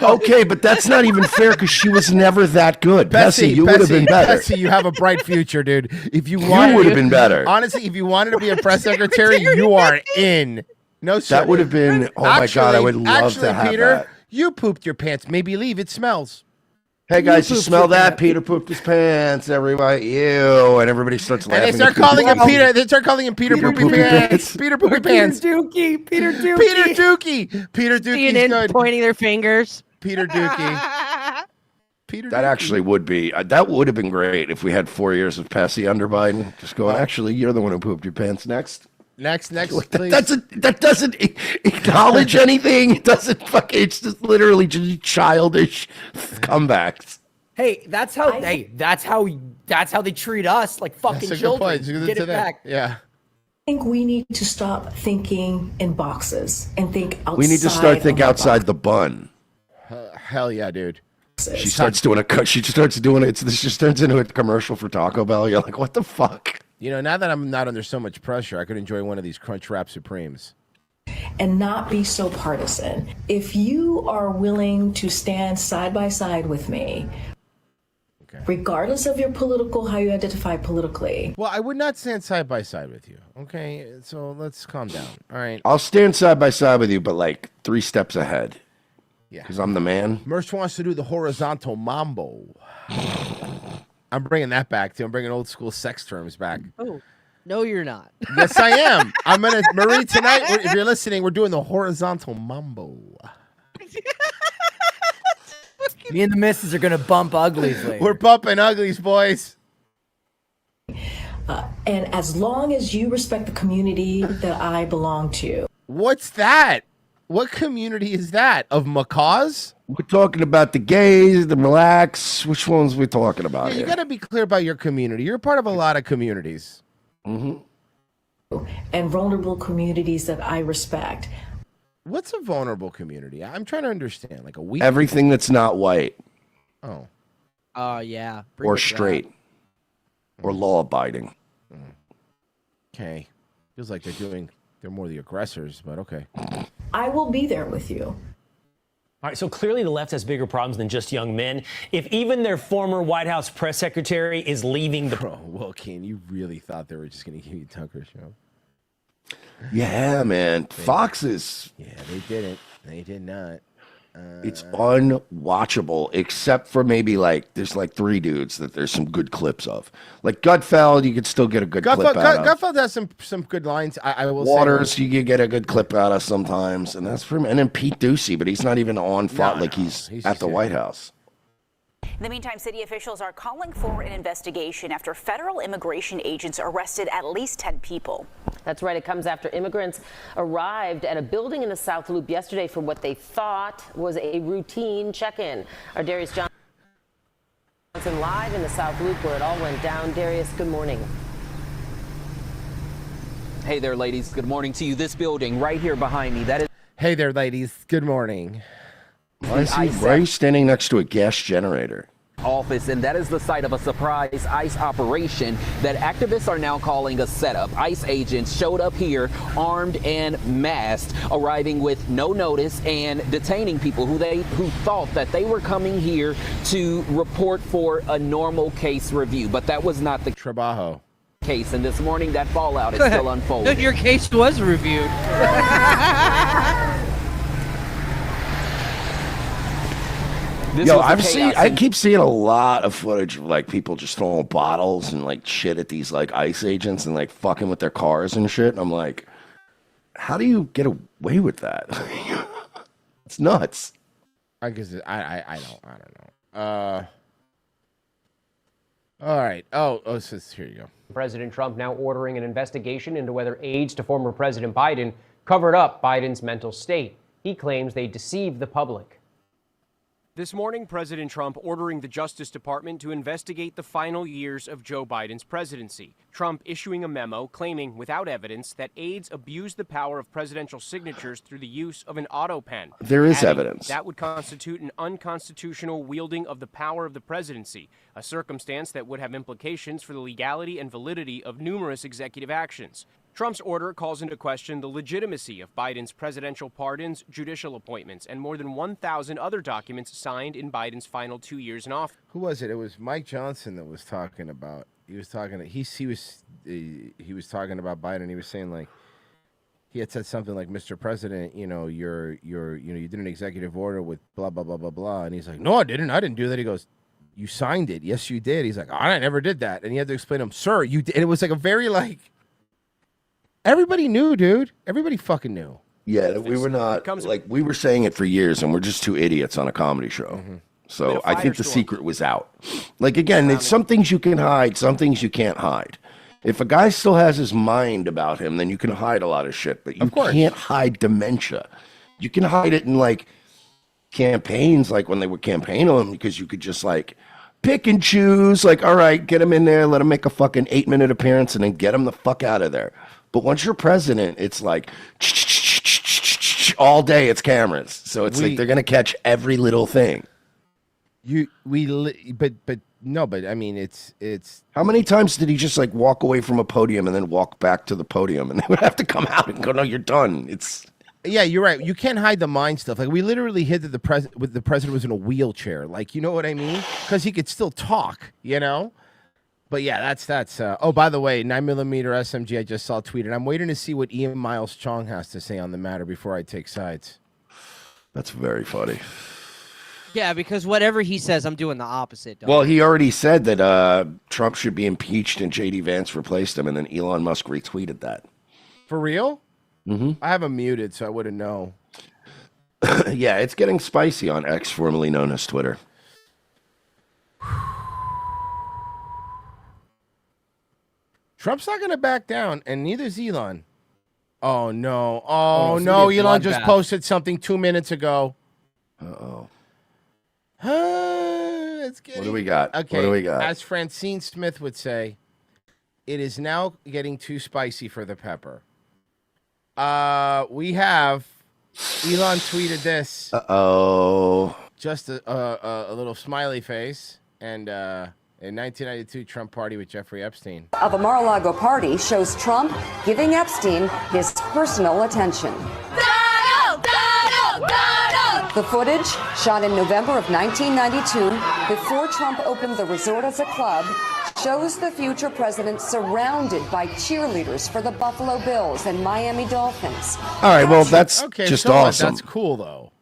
Okay, but that's not even fair because she was never that good. Bessie, you would have been better. Bessie, you have a bright future, dude. If you would have been better. Honestly, if you wanted to be a press secretary, you are in. No, sir. That would have been, oh my God, I would love to have Peter, that. you pooped your pants. Maybe leave. It smells. Hey guys, you pooped smell your that? pants. Peter pooped his pants. Everybody, ew, and everybody starts laughing. And they start calling him Peter. They start calling him Peter Poopy Pants. Peter Poopy Pants. Peter Dookie. Peter Dookie. Peter Dookie's CNN good. pointing their fingers. Peter Dookie. Peter. That actually would be, that would have been great if we had 4 years of Passy under Biden. Just going, actually, you're the one who pooped your pants next. Next, That please. doesn't acknowledge anything. It doesn't fucking. It's just literally just childish comebacks. Hey, that's how they treat us like fucking That's a good children. point. Get it back. Yeah. I think we need to stop thinking in boxes and think outside. We need to start think of our outside the bun. Hell yeah, dude. She starts doing She starts doing it. This just turns into a commercial for Taco Bell. You're like, what the fuck? You know, now that I'm not under so much pressure, I could enjoy one of these Crunchwrap Supremes. and not be so partisan. If you are willing to stand side by side with me, regardless of your how you identify politically. Well, I would not stand side by side with you. Okay, so let's calm down. All right. I'll stand side by side with you, but like 3 steps ahead. Yeah. Because I'm the man. Merch wants to do the horizontal mambo. I'm bringing that back too. I'm bringing old school sex terms back. Oh, no, you're not. Yes, I am. I'm gonna Marie tonight. If you're listening, we're doing the horizontal mambo. Me and the missus are gonna bump uglies later. We're bumping uglies, boys. And as long as you respect the community that I belong to. What's that? What community is that? Of macaws? We're talking about the gays, the relax. Which ones we talking about Yeah, you here? got to be clear about your community. You're part of a lot of communities. Mm-hmm. And vulnerable communities that I respect. What's a vulnerable community? I'm trying to understand. Like a weak Everything that's not white Oh. Oh, yeah. Bring or it back. straight or law-abiding. Okay. Feels like they're more the aggressors, but okay. I will be there with you. All right, so clearly the left has bigger problems than just young men. If even their former White House press secretary is leaving the... Bro, Wilkin, you really thought they were just going to give you Tucker show? Yeah, man. Foxes. Yeah, they didn't. They did not. It's unwatchable, except for maybe like there's like 3 dudes that there's some good clips of. Like Gutfeld, you could still get a good clip out of. Gutfeld has some good lines. I will Waters, say. you could get a good clip out of sometimes, and that's from. And then Pete Ducey, but he's not even on front like he's at the White House. In the meantime, city officials are calling for an investigation after federal immigration agents arrested at least 10 people. That's right. It comes after immigrants arrived at a building in the South Loop yesterday for what they thought was a routine check-in. Our Darius Johnson live in the South Loop where it all went down. Darius, good morning. Hey there, ladies. Good morning to you. This building right here behind me, that is... Hey there, ladies. Good morning. Why are you standing next to a gas generator? Office, and that is the site of a surprise ICE operation that activists are now calling a setup. ICE agents showed up here armed and masked, arriving with no notice and detaining people who thought that they were coming here to report for a normal case review, but that was not the Trabajo case. And this morning, that fallout is still unfolding. Your case was reviewed. Yo, I keep seeing a lot of footage of like people just throwing bottles and like shit at these like ICE agents and like fucking with their cars and shit. And I'm like, how do you get away with that? It's nuts. I guess I don't know. All right. Oh, so here you go. President Trump now ordering an investigation into whether aides to former President Biden covered up Biden's mental state. He claims they deceived the public. This morning, President Trump ordering the Justice Department to investigate the final years of Joe Biden's presidency. Trump issuing a memo claiming, without evidence, that aides abused the power of presidential signatures through the use of an auto pen. There is adding evidence. that would constitute an unconstitutional wielding of the power of the presidency, a circumstance that would have implications for the legality and validity of numerous executive actions. Trump's order calls into question the legitimacy of Biden's presidential pardons, judicial appointments, and more than 1,000 other documents signed in Biden's final 2 years in office. Who was it? It was Mike Johnson that was talking about. He was talking about Biden. He was saying like he had said something like, "Mr. President, you did an executive order with blah blah blah blah blah," and he's like, "No, I didn't. I didn't do that." He goes, "You signed it. Yes, you did." He's like, "I never did that," and he had to explain to him, "Sir, you did." And it was like a very like. Everybody knew, dude. Everybody fucking knew. Yeah, we were not like we were saying it for years, and we're just 2 idiots on a comedy show. So I think the secret was out. Like again, it's some things you can hide, some things you can't hide. If a guy still has his mind about him, then you can hide a lot of shit, but you can't hide dementia. You can hide it in like campaigns, like when they would campaign on him, because you could just like pick and choose, like, all right, get him in there, let him make a fucking 8-minute appearance, and then get him the fuck out of there. But once you're president, it's like all day it's cameras. So it's like they're gonna catch every little thing. But I mean, it's. How many times did he just like walk away from a podium and then walk back to the podium, and they would have to come out and go, "No, you're done." It's. Yeah, you're right. You can't hide the mind stuff. Like we literally hid that the president was in a wheelchair. Like, you know what I mean? Because he could still talk. You know. But yeah, that's. Oh, by the way, 9mm SMG. I just saw tweeted. I'm waiting to see what Ian Miles Chong has to say on the matter before I take sides. That's very funny. Yeah, because whatever he says, I'm doing the opposite. Well, he already said that Trump should be impeached and J.D. Vance replaced him, and then Elon Musk retweeted that. For real? Mm-hmm. I have him muted, so I wouldn't know. Yeah, it's getting spicy on X, formerly known as Twitter. Trump's not going to back down, and neither is Elon. Oh, no. Oh, no. Elon just posted something 2 minutes ago. Uh-oh. Let's get What do we got? Okay. What do we got? As Francine Smith would say, it is now getting too spicy for the pepper. We have Elon tweeted this. Uh-oh. Just a little smiley face. And in 1992 Trump party with Jeffrey Epstein. Of a Mar-a-Lago party shows Trump giving Epstein his personal attention. The footage, shot in November of 1992, before Trump opened the resort as a club, shows the future president surrounded by cheerleaders for the Buffalo Bills and Miami Dolphins. All right, well, that's just so awesome. That's cool, though.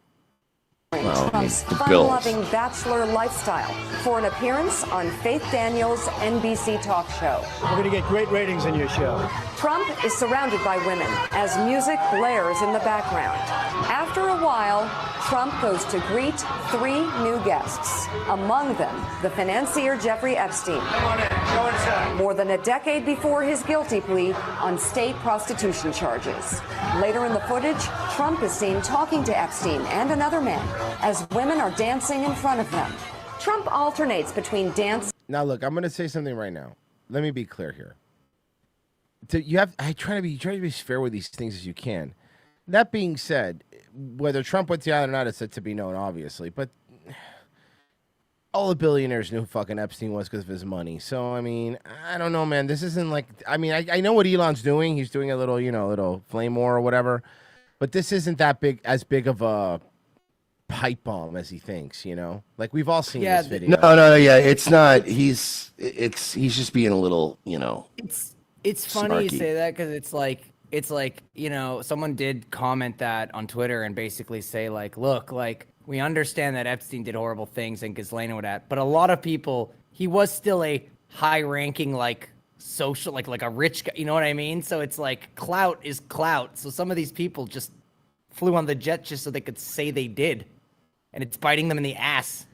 Well, Trump's the Bills. fun-loving bachelor lifestyle for an appearance on Faith Daniels' NBC talk show. We're going to get great ratings in your show. Trump is surrounded by women as music blares in the background. After a while, Trump goes to greet 3 new guests, among them the financier Jeffrey Epstein. Come on in. Go inside. More than a decade before his guilty plea on state prostitution charges. Later in the footage, Trump is seen talking to Epstein and another man as women are dancing in front of them. Trump alternates between dance. Now, look, I'm going to say something right now. Let me be clear here. I try to be as fair with these things as you can. That being said, whether Trump went to the island or not, it's to be known, obviously. But all the billionaires knew who fucking Epstein was because of his money. So, I mean, I don't know, man. This isn't like, I mean, I know what Elon's doing. He's doing a little, little flame war or whatever. But this isn't that big, as big of a pipe bomb as he thinks, Like, we've all seen this video. No, yeah, it's not. He's just being a little, It's funny you snarky. say that because it's like someone did comment that on Twitter and basically say like, look, like we understand that Epstein did horrible things and Ghislaine and that, but a lot of people, he was still a high-ranking like social, like a rich guy, you know what I mean? So it's like clout is clout. So some of these people just flew on the jet just so they could say they did, and it's biting them in the ass.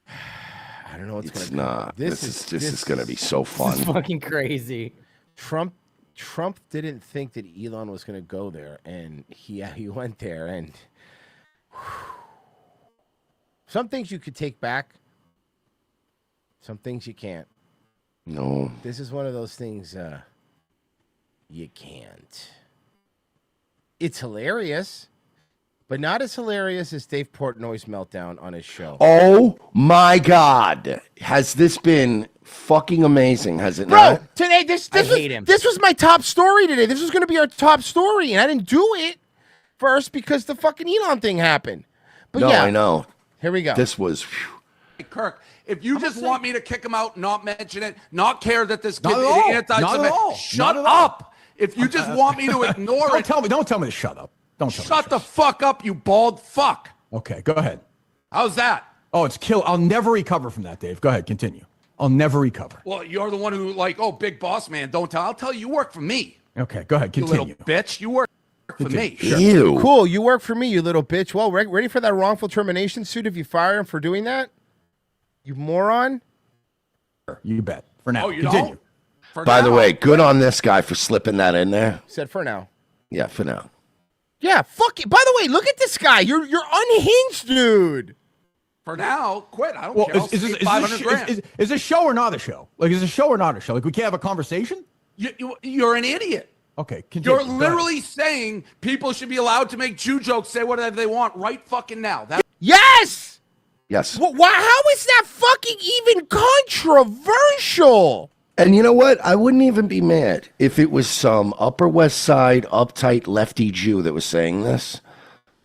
I don't know what's going to not. This is going to be so fun. This is fucking crazy. Trump didn't think that Elon was going to go there, and he went there, and some things you could take back, some things you can't. No. This is one of those things you can't. It's hilarious, but not as hilarious as Dave Portnoy's meltdown on his show. Oh my God. Has this been fucking amazing, has it Bro, not? today, this was my top story today. This was going to be our top story, and I didn't do it first because the fucking Elon thing happened. But No, yeah, I know. Here we go. This was... Hey, Kirk, if you just want me to kick him out, not mention it, not care that this kid Not at is all. anti-Semitic, Not at all. shut Not at all. up. If you just want me to ignore it, Don't tell me to shut up. Don't tell me. shut the fuck up, you bald fuck. Okay, go ahead. How's that? Oh, it's kill. I'll never recover from that, Dave. Go ahead, continue. I'll never recover. Well, you're the one who big boss man, don't tell. I'll tell you, you work for me. Okay, go ahead, You continue. little bitch. You work for me. Ew. Cool, you work for me, you little bitch. Well, ready for that wrongful termination suit if you fire him for doing that? You moron. You bet. For now, Oh, you continue. don't? By the way, good on this guy for slipping that in there. Said for now. Yeah, for now. Yeah, fuck it. By the way, look at this guy. You're unhinged, dude. For now, quit. I don't Well, care. I'll is pay this 500 grand. is this show or not a show? Like, is it a show or not a show? Like, we can't have a conversation? You're an idiot. Okay, continue. You're literally saying people should be allowed to make Jew jokes, say whatever they want right fucking now. Yes! Yes. Why? How is that fucking even controversial? And you know what? I wouldn't even be mad if it was some Upper West Side uptight lefty Jew that was saying this.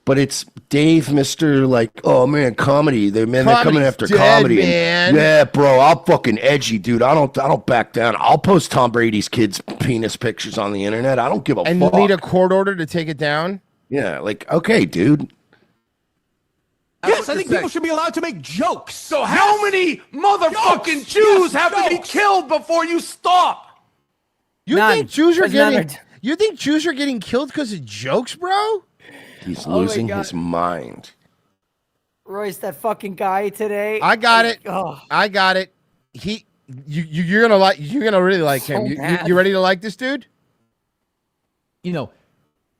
But it's Dave, Mr. Like, oh man, comedy. They're coming after dead, comedy. man. Yeah, bro, I'm fucking edgy, dude. I don't back down. I'll post Tom Brady's kids' penis pictures on the internet. I don't give a And fuck. you need a court order to take it down? Yeah, like, okay, dude. Yes, I think people should be allowed to make jokes. So how many motherfucking Jews have to be killed before you stop? You think Jews are getting? You think Jews are getting killed because of jokes, bro? He's Oh my losing God. his mind. Royce, that fucking guy today. I got it. Oh. I got it. You're gonna really like him. You ready to like this dude? You know,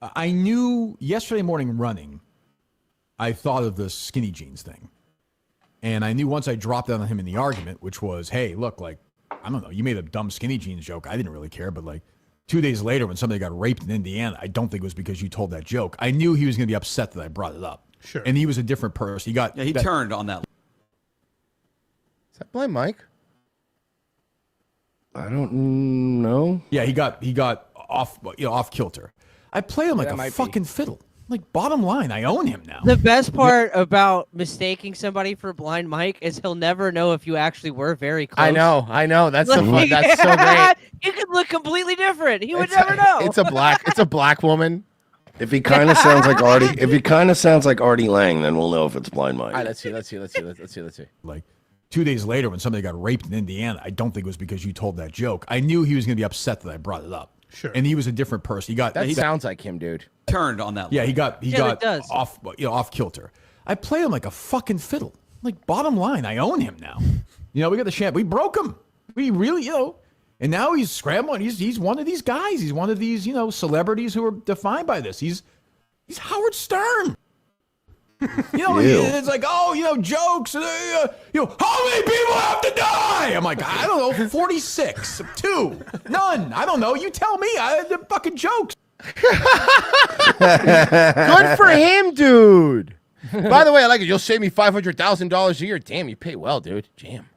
I knew yesterday morning running, I thought of the skinny jeans thing. And I knew once I dropped that on him in the argument, which was, hey, look, like, I don't know, you made a dumb skinny jeans joke. I didn't really care, but like 2 days later when somebody got raped in Indiana, I don't think it was because you told that joke. I knew he was going to be upset that I brought it up. Sure. And he was a different person. He turned on that. Is that blind Mike? I don't know. Yeah, he got off kilter. I play him like a fucking fiddle. Like, bottom line, I own him now. The best part about mistaking somebody for Blind Mike is he'll never know if you actually were very close. I know. That's the fun. Like, That's so great. You could look completely different. He would never know. It's a black woman. If he kind of sounds like Artie Lang, then we'll know if it's Blind Mike. All right, let's see. Like 2 days later when somebody got raped in Indiana, I don't think it was because you told that joke. I knew he was going to be upset that I brought it up. Sure. And he was a different person. That sounds like him, dude. Turned on that. Yeah, he got it does. off kilter. I play him like a fucking fiddle. Like, bottom line, I own him now. We got the champ. We broke him. We really, and now he's scrambling. He's one of these guys. He's one of these, celebrities who are defined by this. He's Howard Stern. It's like, jokes. How many people have to die? I'm like, I don't know, 46, 2, none. I don't know. You tell me. The fucking jokes. Good for him, dude. By the way, I like it. You'll save me $500,000 a year. Damn, you pay well, dude. Damn.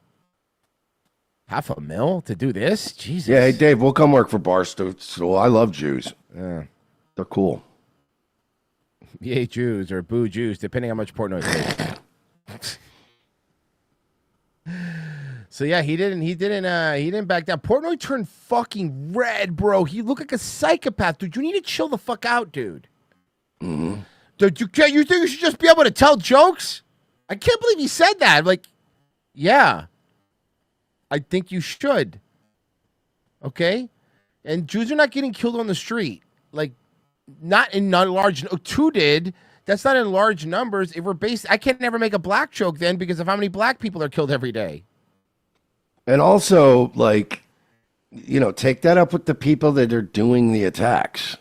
$500,000 to do this? Jesus. Yeah, hey Dave, we'll come work for Barstool. I love Jews. Yeah. They're cool. Yay Jews or boo Jews, depending on how much Portnoy takes. So yeah, he didn't back down. Portnoy turned fucking red, bro. He looked like a psychopath, dude. You need to chill the fuck out, dude. Mm-hmm. Dude, you think you should just be able to tell jokes? I can't believe he said that. Like, yeah. I think you should. Okay? And Jews are not getting killed on the street. Like, not large. 2 did. That's not in large numbers. If we're I can't never make a black joke then because of how many black people are killed every day. And also, like, take that up with the people that are doing the attacks.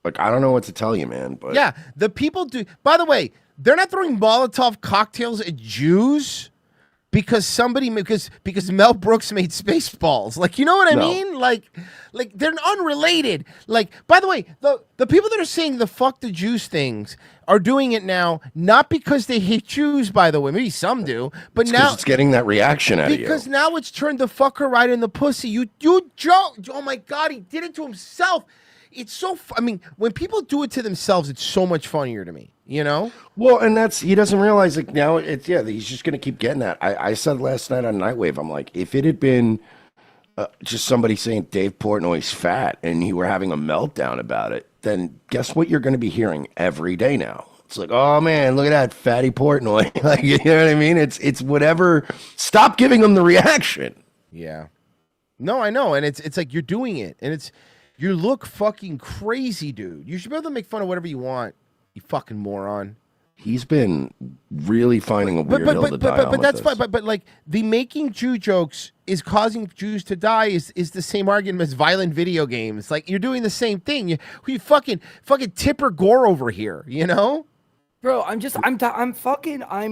Like, I don't know what to tell you, man. But yeah, the people do. By the way, they're not throwing Molotov cocktails at Jews because Mel Brooks made Spaceballs. Like, you know what I mean? Like they're unrelated. Like, by the way, the people that are saying the fuck the Jews things are doing it now, not because they hate Jews, by the way. Maybe some do, but now it's getting that reaction out of you. Because now it's turned the fucker right in the pussy. You joke. Oh my God, he did it to himself. It's so. I mean, when people do it to themselves, it's so much funnier to me. Well, and he doesn't realize, like, now he's just gonna keep getting that. I said last night on Nightwave, I'm like, if it had been just somebody saying Dave Portnoy's fat and you were having a meltdown about it, then guess what you're going to be hearing every day now? It's like, oh man, look at that fatty Portnoy. Like, you know what I mean? It's whatever. Stop giving them the reaction. Yeah. No, I know, and it's like you're doing it, and you look fucking crazy, dude. You should be able to make fun of whatever you want. You fucking moron. He's been really finding a weird hill to die on. But that's fine. But like the making Jew jokes is causing Jews to die is the same argument as violent video games. Like you're doing the same thing. You fucking Tipper Gore over here. You know. Bro, I'm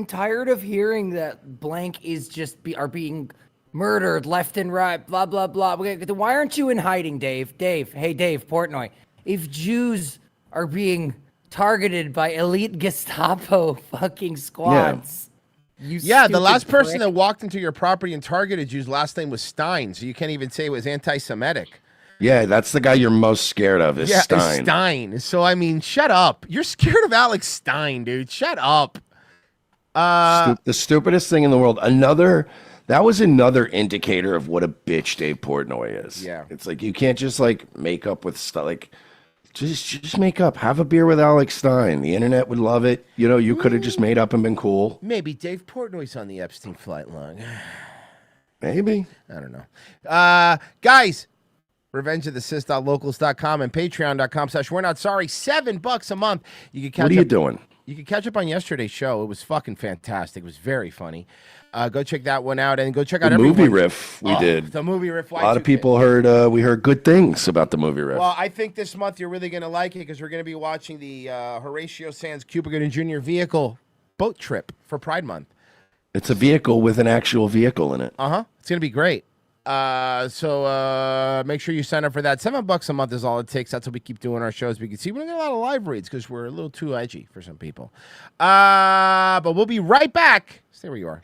tired of hearing that blank is are being murdered left and right, blah blah blah. Why aren't you in hiding, Dave? Hey Dave Portnoy. If Jews are being targeted by elite Gestapo fucking squads. Yeah, the last person that walked into your property and targeted Jews' last name was Stein, so you can't even say it was anti-Semitic. Yeah, that's the guy you're most scared of. Is Stein. Stein. So I mean, shut up. You're scared of Alex Stein, dude. Shut up. The stupidest thing in the world. That was another indicator of what a bitch Dave Portnoy is. Yeah, it's like you can't just like make up with stuff. Like just make up. Have a beer with Alex Stein. The internet would love it. You know, you could have just made up and been cool. Maybe Dave Portnoy's on the Epstein flight log. Maybe. I don't know. Guys. RevengeOfTheCis.locals.com and Patreon.com/We're Not Sorry. $7 a month. You can catch What are you doing? You can catch up on yesterday's show. It was fucking fantastic. It was very funny. Go check that one out and go check out the movie riff we did. The movie riff. A lot of people heard. We heard good things about the movie riff. Well, I think this month you're really going to like it because we're going to be watching the Horatio Sands Cuba Gooding Jr. vehicle boat trip for Pride Month. It's a vehicle with an actual vehicle in it. It's going to be great. So make sure you sign up for that. $7 a month is all it takes. That's what we keep doing our shows. We can see we don't get a lot of live reads because we're a little too edgy for some people. But we'll be right back. Stay where you are.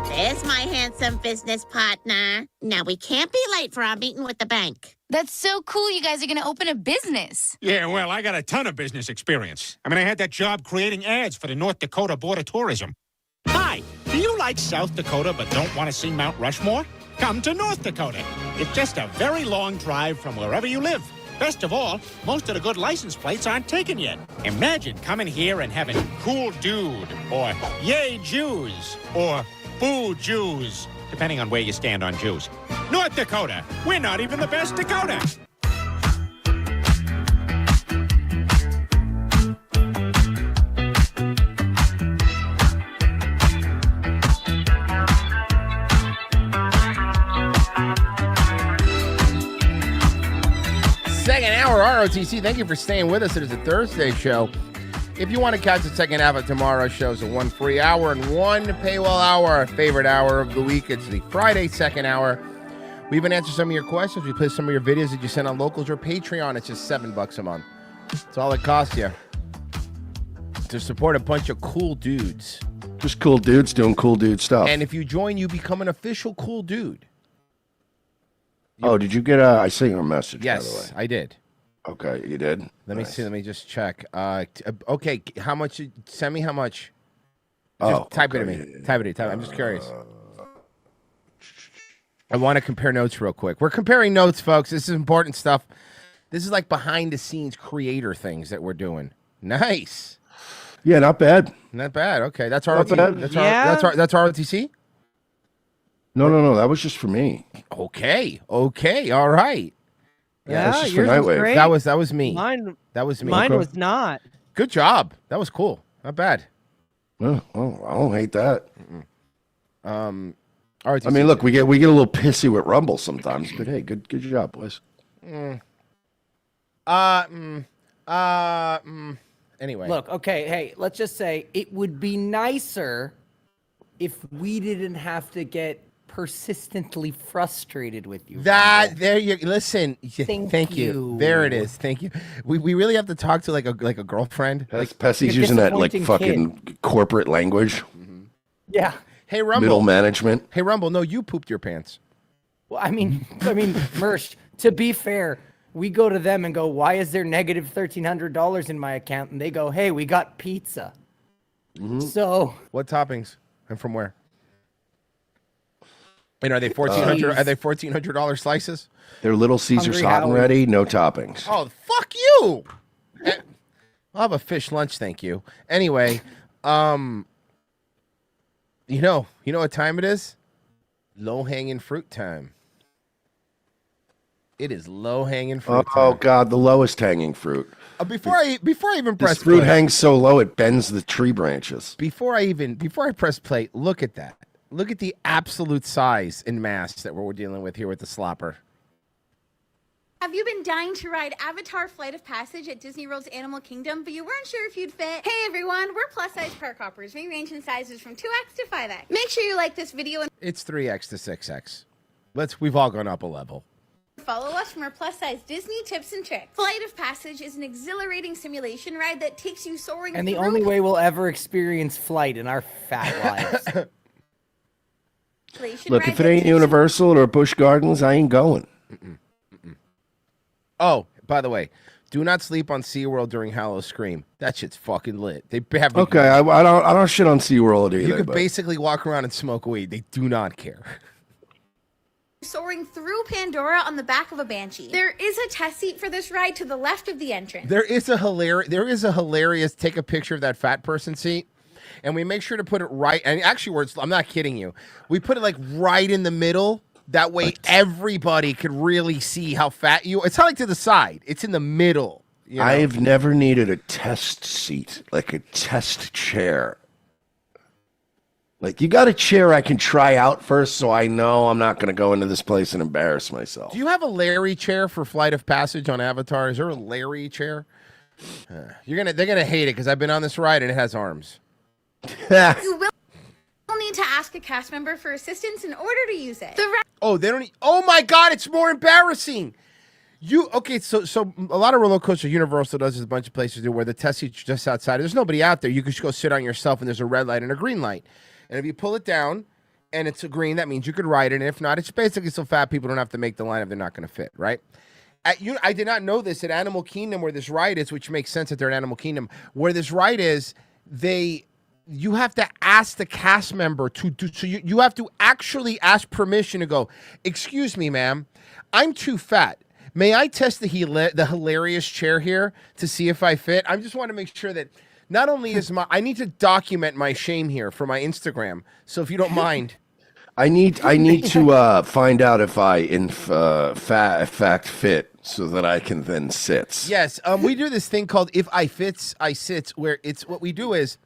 There's my handsome business partner. Now we can't be late for our meeting with the bank. That's so cool. You guys are going to open a business. Yeah, well, I got a ton of business experience. I mean, I had that job creating ads for the North Dakota Board of Tourism. Hi, do you like South Dakota but don't want to see Mount Rushmore? Come to North Dakota. It's just a very long drive from wherever you live. Best of all, most of the good license plates aren't taken yet. Imagine coming here and having cool dude, or yay Jews, or boo Jews, depending on where you stand on Jews. North Dakota, we're not even the best Dakota. Second hour ROTC. Thank you for staying with us. It is a Thursday show. If you want to catch the second half of tomorrow's shows, a one free hour and one paywall hour, our favorite hour of the week. It's the Friday second hour. We even answer some of your questions. We play some of your videos that you send on Locals or Patreon. It's just $7 a month. That's all it costs you to support a bunch of cool dudes. Just cool dudes doing cool dude stuff. And if you join, you become an official cool dude. Oh, did you get I sent you a message, Yes, by the way. I did. Okay, you did? Let me see. Let me just check. Okay, how much? Send me how much. Oh, Just type it to me. Type it. I'm just curious. I want to compare notes real quick. We're comparing notes, folks. This is important stuff. This is like behind the scenes creator things that we're doing. Nice. Yeah, not bad. Not bad. Okay, that's Not ROTC. bad. That's ROTC. No, that was just for me. Okay. All right. that's just for yours was Nightwave. great. That was me. That was me. Mine was not. Good job. That was cool. Not bad. Well, I don't hate that. ROTC. I mean, look, we get a little pissy with Rumble sometimes, but hey, good job, boys. Anyway. Look, okay, hey, let's just say it would be nicer if we didn't have to get persistently frustrated with you. There you listen. Thank you. you. There it is. Thank you. We really have to talk to like a girlfriend. Pessy's using that like fucking corporate language. Yeah. Hey Rumble. Middle management. Hey Rumble. No, you pooped your pants. Well, I mean, Mersh, to be fair, we go to them and go, why is there negative $1,300 in my account? And they go, hey, we got pizza. So what toppings and from where? And are they $1,400? Are they $1,400 slices? They're Little Caesars hot and ready, no toppings. Oh, fuck you! I'll have a fish lunch, thank you. Anyway, you know what time it is? Low hanging fruit time. It is low hanging fruit time. Oh God, the lowest hanging fruit. Before I even press This fruit play, hangs so low it bends the tree branches. Before I press play, look at that. Look at the absolute size and mass that we're dealing with here with the slopper. Have you been dying to ride Avatar Flight of Passage at Disney World's Animal Kingdom, but you weren't sure if you'd fit? Hey everyone, we're plus-size park hoppers. We range in sizes from 2X to 5X. Make sure you like this video and It's 3X to 6X. We've all gone up a level. follow us for more plus-size Disney tips and tricks. Flight of Passage is an exhilarating simulation ride that takes you soaring and the through only way we'll ever experience flight in our fat lives. Look, if it ain't Universal or Busch Gardens, I ain't going. Oh, by the way, do not sleep on SeaWorld during Hallow Scream. That shit's fucking lit. They have Okay, I don't shit on SeaWorld either. You can but- basically walk around and smoke weed. They do not care. Soaring through Pandora on the back of a banshee. There is a test seat for this ride to the left of the entrance. There is a hilarious take a picture of that fat person seat, and we make sure to put it right. And actually, I'm not kidding you. We put it like right in the middle. That way, everybody could really see how fat you. It's not like to the side. It's in the middle. You know? I've never needed a test seat, like a test chair. Like, you got a chair I can try out first so I know I'm not going to go into this place and embarrass myself. Do you have a Larry chair for Flight of Passage on Avatar? Is there a Larry chair? They're gonna hate it because I've been on this ride and it has arms. You will need to ask a cast member for assistance in order to use it. They don't. Oh my God! It's more embarrassing. So a lot of roller coasters, Universal does, there's a bunch of places do where the test seat's just outside. There's nobody out there. You can just go sit on yourself, and there's a red light and a green light. And if you pull it down and it's a green, that means you could ride it. And if not, it's basically so fat people don't have to make the line if they're not going to fit, right? I did not know this at Animal Kingdom where this ride is, which makes sense that they're at Animal Kingdom. Where this ride is, you have to ask the cast member to do, so you have to actually ask permission to go, excuse me, ma'am, I'm too fat. May I test the hilarious chair here to see if I fit? I just want to make sure that not only is I need to document my shame here for my Instagram. So if you don't mind. I need to find out if I in fact fit so that I can then sit. Yes, we do this thing called If I Fits, I Sits, where it's what we do is.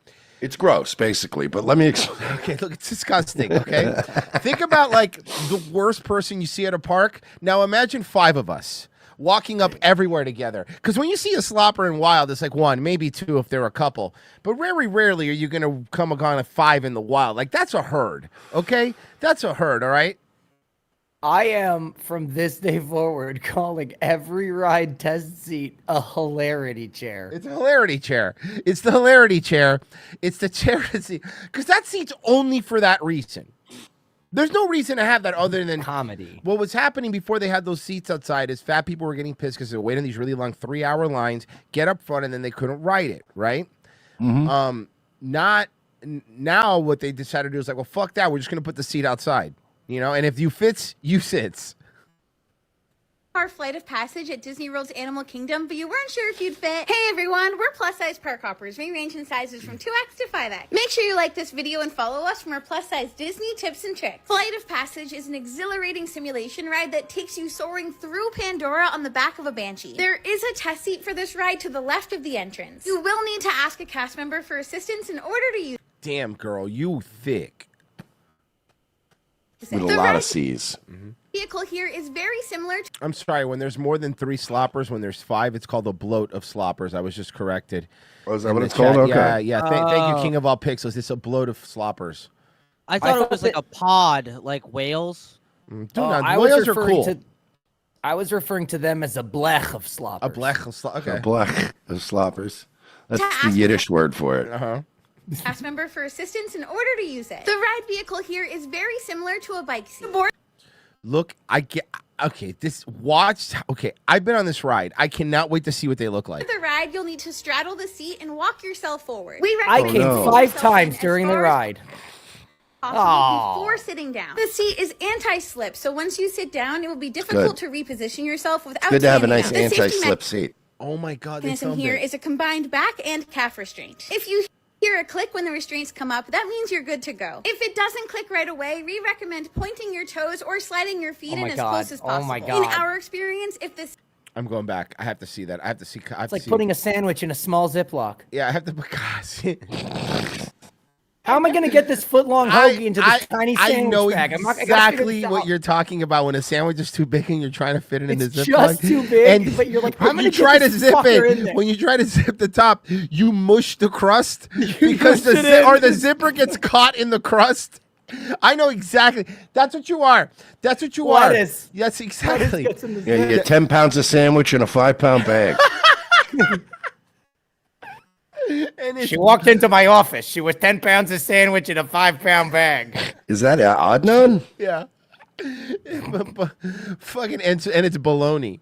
It's gross, basically, but let me explain. Okay, look, it's disgusting, okay? Think about, like, the worst person you see at a park. Now imagine 5 of us walking up everywhere together. Because when you see a slopper in wild, it's like 1, maybe 2 if they're a couple. But very rarely are you going to come upon a 5 in the wild. Like, that's a herd, okay? That's a herd, all right? I am, from this day forward, calling every ride test seat a hilarity chair. It's a hilarity chair. It's the hilarity chair. It's the chair to see. Because that seat's only for that reason. There's no reason to have that other than comedy. What was happening before they had those seats outside is fat people were getting pissed because they were waiting these really long 3-hour lines, get up front, and then they couldn't ride it, right? Mm-hmm. Now what they decided to do is like, well, fuck that. We're just going to put the seat outside. You know, and if you fits, you sits. Our Flight of Passage at Disney World's Animal Kingdom, but you weren't sure if you'd fit. Hey everyone, we're plus-size park hoppers. We range in sizes from 2X to 5X. Make sure you like this video and follow us from our plus-size Disney tips and tricks. Flight of Passage is an exhilarating simulation ride that takes you soaring through Pandora on the back of a banshee. There is a test seat for this ride to the left of the entrance. You will need to ask a cast member for assistance in order to use. Damn, girl, you thick. With a lot of C's. Vehicle here is very similar to. I'm sorry, when there's more than 3 sloppers, when there's 5, it's called a bloat of sloppers. I was just corrected. Oh, is that what it's called? Okay. Yeah. Thank you, King of All Pixels. It's a bloat of sloppers. I thought it was like a pod, like whales. Whales are cool. I was referring to them as a blech of sloppers. A blech of sloppers. Okay. A blech of sloppers. That's the Yiddish word for it. Uh-huh. Cast member for assistance in order to use it. The ride vehicle here is very similar to a bike seat. Look, I've been on this ride. I cannot wait to see what they look like. For the ride, you'll need to straddle the seat and walk yourself forward. I came 5 times during the ride. Before sitting down. The seat is anti-slip, so once you sit down, it will be difficult to reposition yourself without Good to have a nice standing up. anti-slip seat. Oh my God, mechanism here is a combined back and calf restraint. If you hear a click when the restraints come up, that means you're good to go. If it doesn't click right away, we recommend pointing your toes or sliding your feet in as close as possible. Oh my God. In our experience, if this I'm going back. I have to see that. I have to see. It's like putting a sandwich in a small Ziploc. Yeah, I have to. How am I going to get this foot-long hoagie into this tiny sandwich I know bag? exactly what you're talking about when a sandwich is too big and you're trying to fit it in the Ziploc. It's just too big, but you're like, I'm going to try to zip it. When you try to zip the top, you mush the crust because the zipper gets caught in the crust. I know exactly. That's what you are. That's what you are. That's exactly. Yeah, you get 10 pounds of sandwich in a 5-pound bag. She walked into my office. She was 10 pounds of sandwich in a 5-pound bag. Is that Adnan? Yeah. Fucking and it's baloney.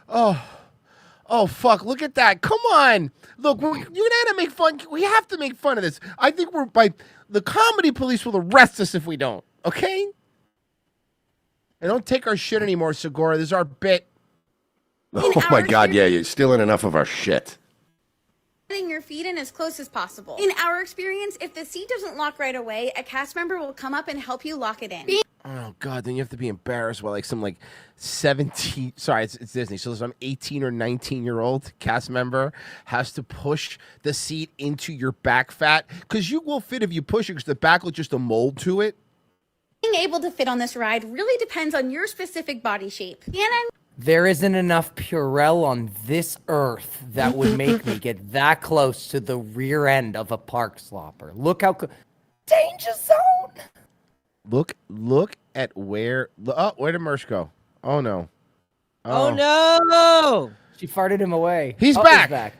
Oh fuck! Look at that! Come on! Look, you're gonna make fun. We have to make fun of this. I think the comedy police will arrest us if we don't. Okay? And don't take our shit anymore, Segura. This is our bit. Oh my God! Yeah, you're stealing enough of our shit. Getting your feet in as close as possible. In our experience, if the seat doesn't lock right away, a cast member will come up and help you lock it in. Oh God! Then you have to be embarrassed while like some 17. Sorry, it's Disney. So some 18 or 19-year-old cast member has to push the seat into your back fat because you will fit if you push it because the back will just a mold to it. Being able to fit on this ride really depends on your specific body shape. There isn't enough Purell on this earth that would make me get that close to the rear end of a park slopper. Look how danger zone. Look at where. Where did Mersh go? Oh no! Oh no! She farted him away. He's Oh, back.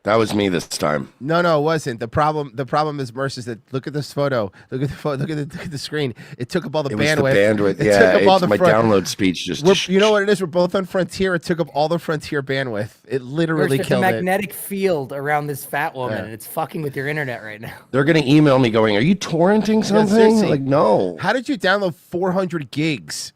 That was me this time. No, it wasn't. The problem is Mersh is that look at this photo. Look at the photo. Look at the screen. It took up all the bandwidth. Was the bandwidth. It Yeah, took up all the my download speech just. You know what it is? We're both on Frontier. It took up all the Frontier bandwidth. It literally There's a killed it. magnetic field around this fat woman, Yeah. and it's fucking with your internet right now. They're gonna email me going, "Are you torrenting something?" seriously. Like, no. How did you download 400 gigs?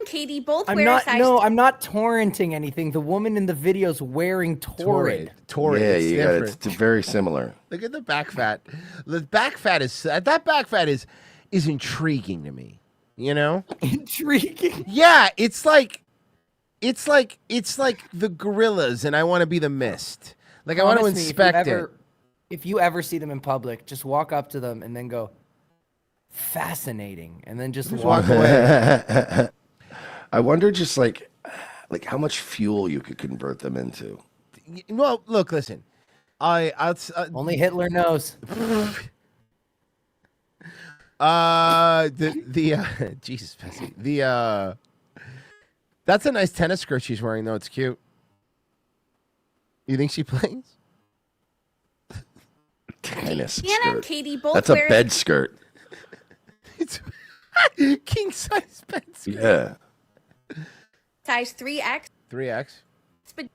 Katie both I'm wear not. size. No, I'm not torrenting anything. The woman in the video's wearing Torrid. Torrid. Yeah, it's you got different. it's very similar. Look at the back fat. The back fat is is intriguing to me. You know, intriguing. Yeah, it's like the gorillas, and I want to be the mist. Like I want to Honestly, inspect it. If you ever see them in public, just walk up to them and then go, fascinating, and then just walk away. I wonder, just like how much fuel you could convert them into. Well, look, listen. Only Hitler knows. Jesus, Bessie. That's a nice tennis skirt she's wearing, though. It's cute. You think she plays? Tennis Deanna and skirt. Katie both That's a wear bed skirt. King size bed skirt. Yeah. size 3X. 3X. But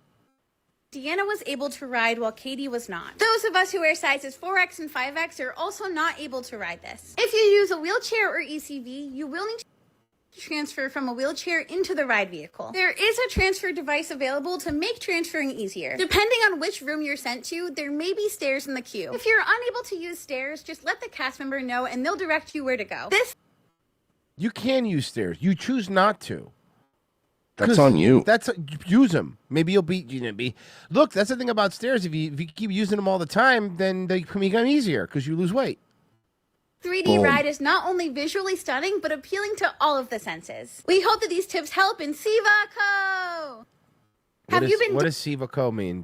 Deanna was able to ride while Katie was not. Those of us who wear sizes 4X and 5X are also not able to ride this. If you use a wheelchair or ECV, you will need to transfer from a wheelchair into the ride vehicle. There is a transfer device available to make transferring easier. Depending on which room you're sent to, there may be stairs in the queue. If you're unable to use stairs, just let the cast member know and they'll direct you where to go. You can use stairs. You choose not to. That's on you. Use them. Maybe you'll be. Look, that's the thing about stairs. If you keep using them all the time, then they become easier because you lose weight. 3D ride is not only visually stunning, but appealing to all of the senses. We hope that these tips help in Sivaco. What does Sivaco mean?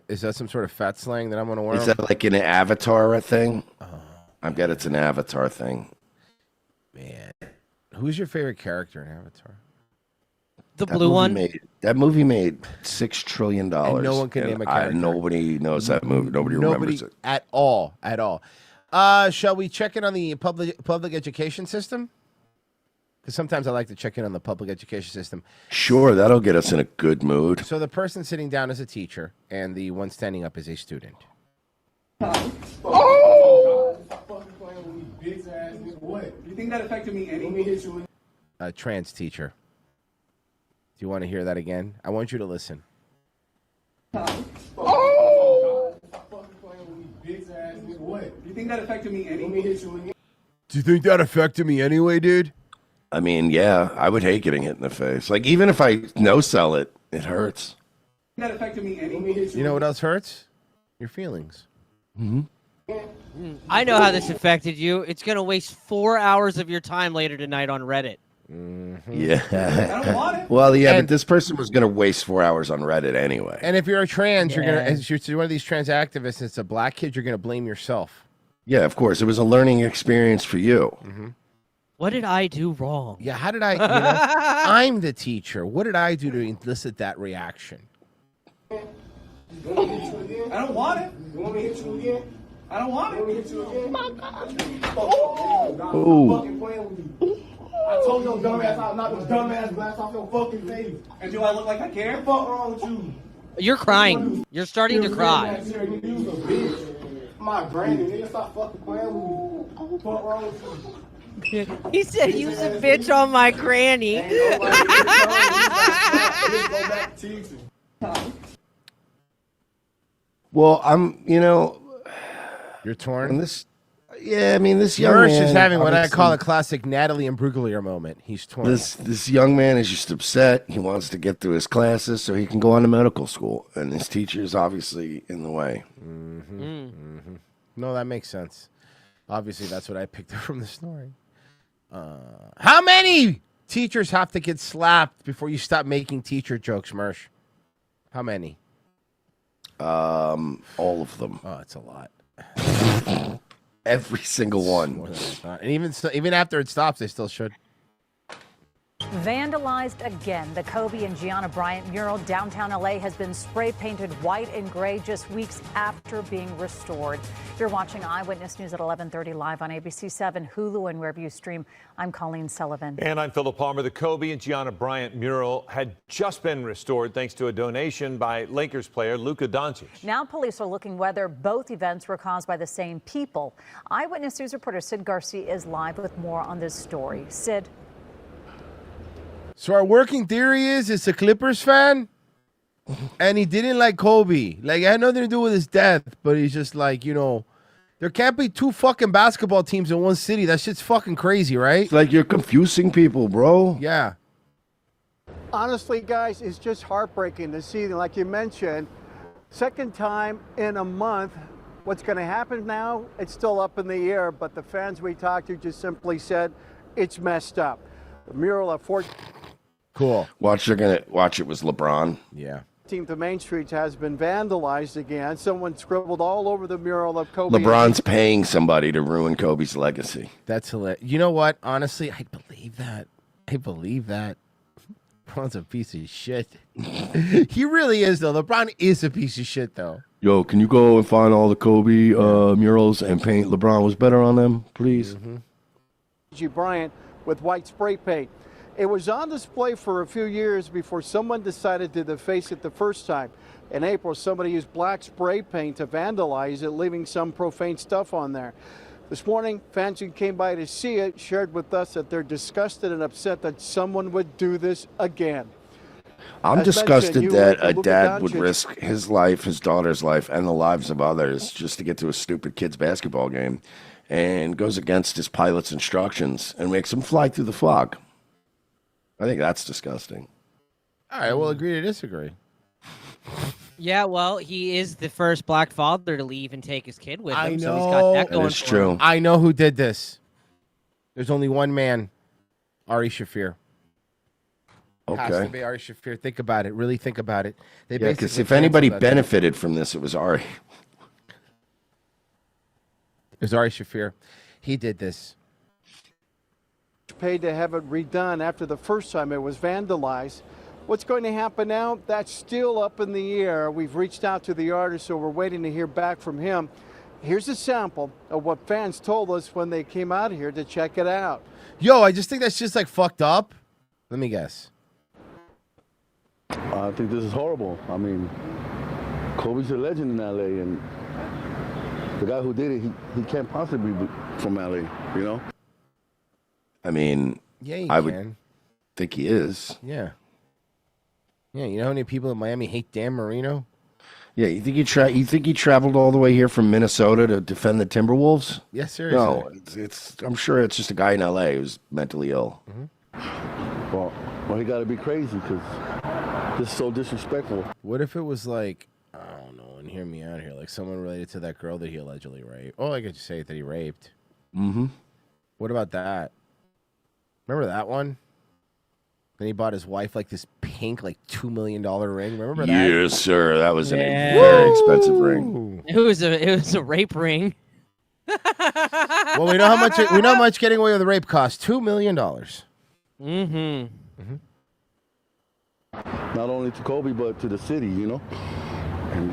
Is that some sort of fat slang that I'm going to wear? Is that like an avatar thing? I bet it's an avatar thing. Man, who's your favorite character in Avatar? The blue one. That movie made $6 trillion. And no one can name a character. Nobody knows that movie. Nobody remembers it. At all. Shall we check in on the public education system? Because sometimes I like to check in on the public education system. Sure, that'll get us in a good mood. So the person sitting down is a teacher, and the one standing up is a student. Oh! You think that affected me anyway? A trans teacher. Do you want to hear that again? I want you to listen. Oh! You think that affected me anyway? Do you think that affected me anyway, dude? I mean, yeah, I would hate getting hit in the face. Like, even if I no-sell it, it hurts. That affected me anyway. You know what else hurts? Your feelings. Mm-hmm. I know how this affected you. It's going to waste 4 hours of your time later tonight on Reddit. Yeah. I don't want it. Well, yeah, but this person was going to waste 4 hours on Reddit anyway. And if you're a trans, you're as you're one of these trans activists, and it's a black kid, you're going to blame yourself. Yeah, of course. It was a learning experience for you. Mm-hmm. What did I do wrong? Yeah, how did I? I'm the teacher. What did I do to elicit that reaction? I don't want it. You want me to hit you again? I don't want it. You want me to hit you again? My God. Fucking playing with me. I told your dumb ass I'll knock those dumb ass glass off your fucking face. And do I look like I care? What the fuck wrong with you? You're crying. You're starting to cry. My granny, nigga, stop fucking playing with me. What wrong with you? He said, "Use a bitch on my granny." Well, you're torn. And this, yeah, I mean, this young Mersh man is having what I call a obviously- classic Natalie Imbruglia moment. He's torn. This young man is just upset. He wants to get through his classes so he can go on to medical school, and his teacher is obviously in the way. No, that makes sense. Obviously, that's what I picked up from the story. How many teachers have to get slapped before you stop making teacher jokes, Mersh? How many? All of them. Oh, it's a lot. Every single one. And even after it stops, they still should. Vandalized again. The Kobe and Gianna Bryant mural downtown LA has been spray painted white and gray just weeks after being restored. You're watching Eyewitness News at 11:30 live on ABC7, Hulu, and wherever you stream. I'm Colleen Sullivan. And I'm Philip Palmer. The Kobe and Gianna Bryant mural had just been restored thanks to a donation by Lakers player Luka Doncic. Now police are looking whether both events were caused by the same people. Eyewitness News reporter Sid Garcia is live with more on this story. Sid. So our working theory is it's a Clippers fan, and he didn't like Kobe. Like, it had nothing to do with his death, but he's just like, there can't be two fucking basketball teams in one city. That shit's fucking crazy, right? It's like you're confusing people, bro. Yeah. Honestly, guys, it's just heartbreaking to see, like you mentioned, second time in a month. What's going to happen now, it's still up in the air, but the fans we talked to just simply said it's messed up. The mural at 14th Cool. Watch it was LeBron. Yeah. of Main Street has been vandalized again. Someone scribbled all over the mural of Kobe. LeBron's paying somebody to ruin Kobe's legacy. That's hilarious. You know what? Honestly, I believe that. LeBron's a piece of shit. He really is, though. LeBron is a piece of shit, though. Yo, can you go and find all the Kobe murals and paint LeBron was better on them, please? Bryant with white spray paint. It was on display for a few years before someone decided to deface it the first time. In April, somebody used black spray paint to vandalize it, leaving some profane stuff on there. This morning, fans who came by to see it shared with us that they're disgusted and upset that someone would do this again. I'm As disgusted mentioned, you that were a Luka dad would Doncic. risk his life, his daughter's life, and the lives of others just to get to a stupid kid's basketball game and goes against his pilot's instructions and makes him fly through the fog. I think that's disgusting. All right, we'll agree to disagree. Yeah, well, he is the first black father to leave and take his kid with him. I know. So he's got that going is for true. him. I know who did this. There's only one man, Ari Shafir. Has to Okay. be Ari Shafir. Think about it. Really think about it. They Yeah, because basically if anybody canceled that shit. benefited from this, it was Ari. It was Ari Shafir. He did this. Paid to have it redone after the first time it was vandalized. What's going to happen now? That's still up in the air. We've reached out to the artist, so we're waiting to hear back from him. Here's a sample of what fans told us when they came out here to check it out. Yo, I just think that's just like fucked up. Let me guess. I think this is horrible. I mean, Kobe's a legend in LA, and the guy who did it, he can't possibly be from LA, you know? I mean, Yeah, you I can. would think he is. Yeah. Yeah, you know how many people in Miami hate Dan Marino? Yeah, you think he traveled all the way here from Minnesota to defend the Timberwolves? Yeah, seriously. No, it's I'm sure it's just a guy in LA who's mentally ill. Well, he got to be crazy because this is so disrespectful. What if it was like, I don't know, and hear me out here, like someone related to that girl that he allegedly raped? Oh, I could just say that he raped. Mm-hmm. What about that? Remember that one? Then he bought his wife like this pink, like $2 million ring. Remember that? Yes, sir. That was a Yeah. very expensive ring. It was a rape ring. Well, we know how much getting away with a rape costs. $2 million. Mm-hmm. Not only to Kobe, but to the city, you know? And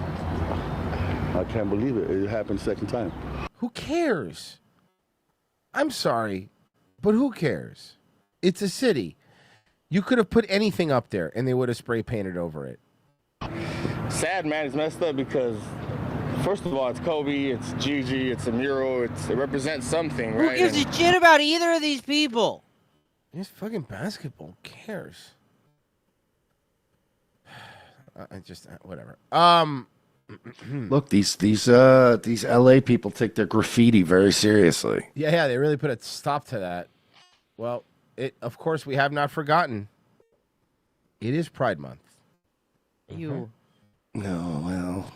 I can't believe it. It happened second time. Who cares? I'm sorry, but who cares? It's a city. You could have put anything up there, and they would have spray painted over it. Sad, man. It's messed up because, first of all, it's Kobe, it's Gigi, it's a mural, it represents something, right? Who gives a shit about either of these people? It's fucking basketball. Who cares? I just whatever. Look, these LA people take their graffiti very seriously. Yeah, they really put a stop to that. Well, of course we have not forgotten. It is Pride Month. You. No,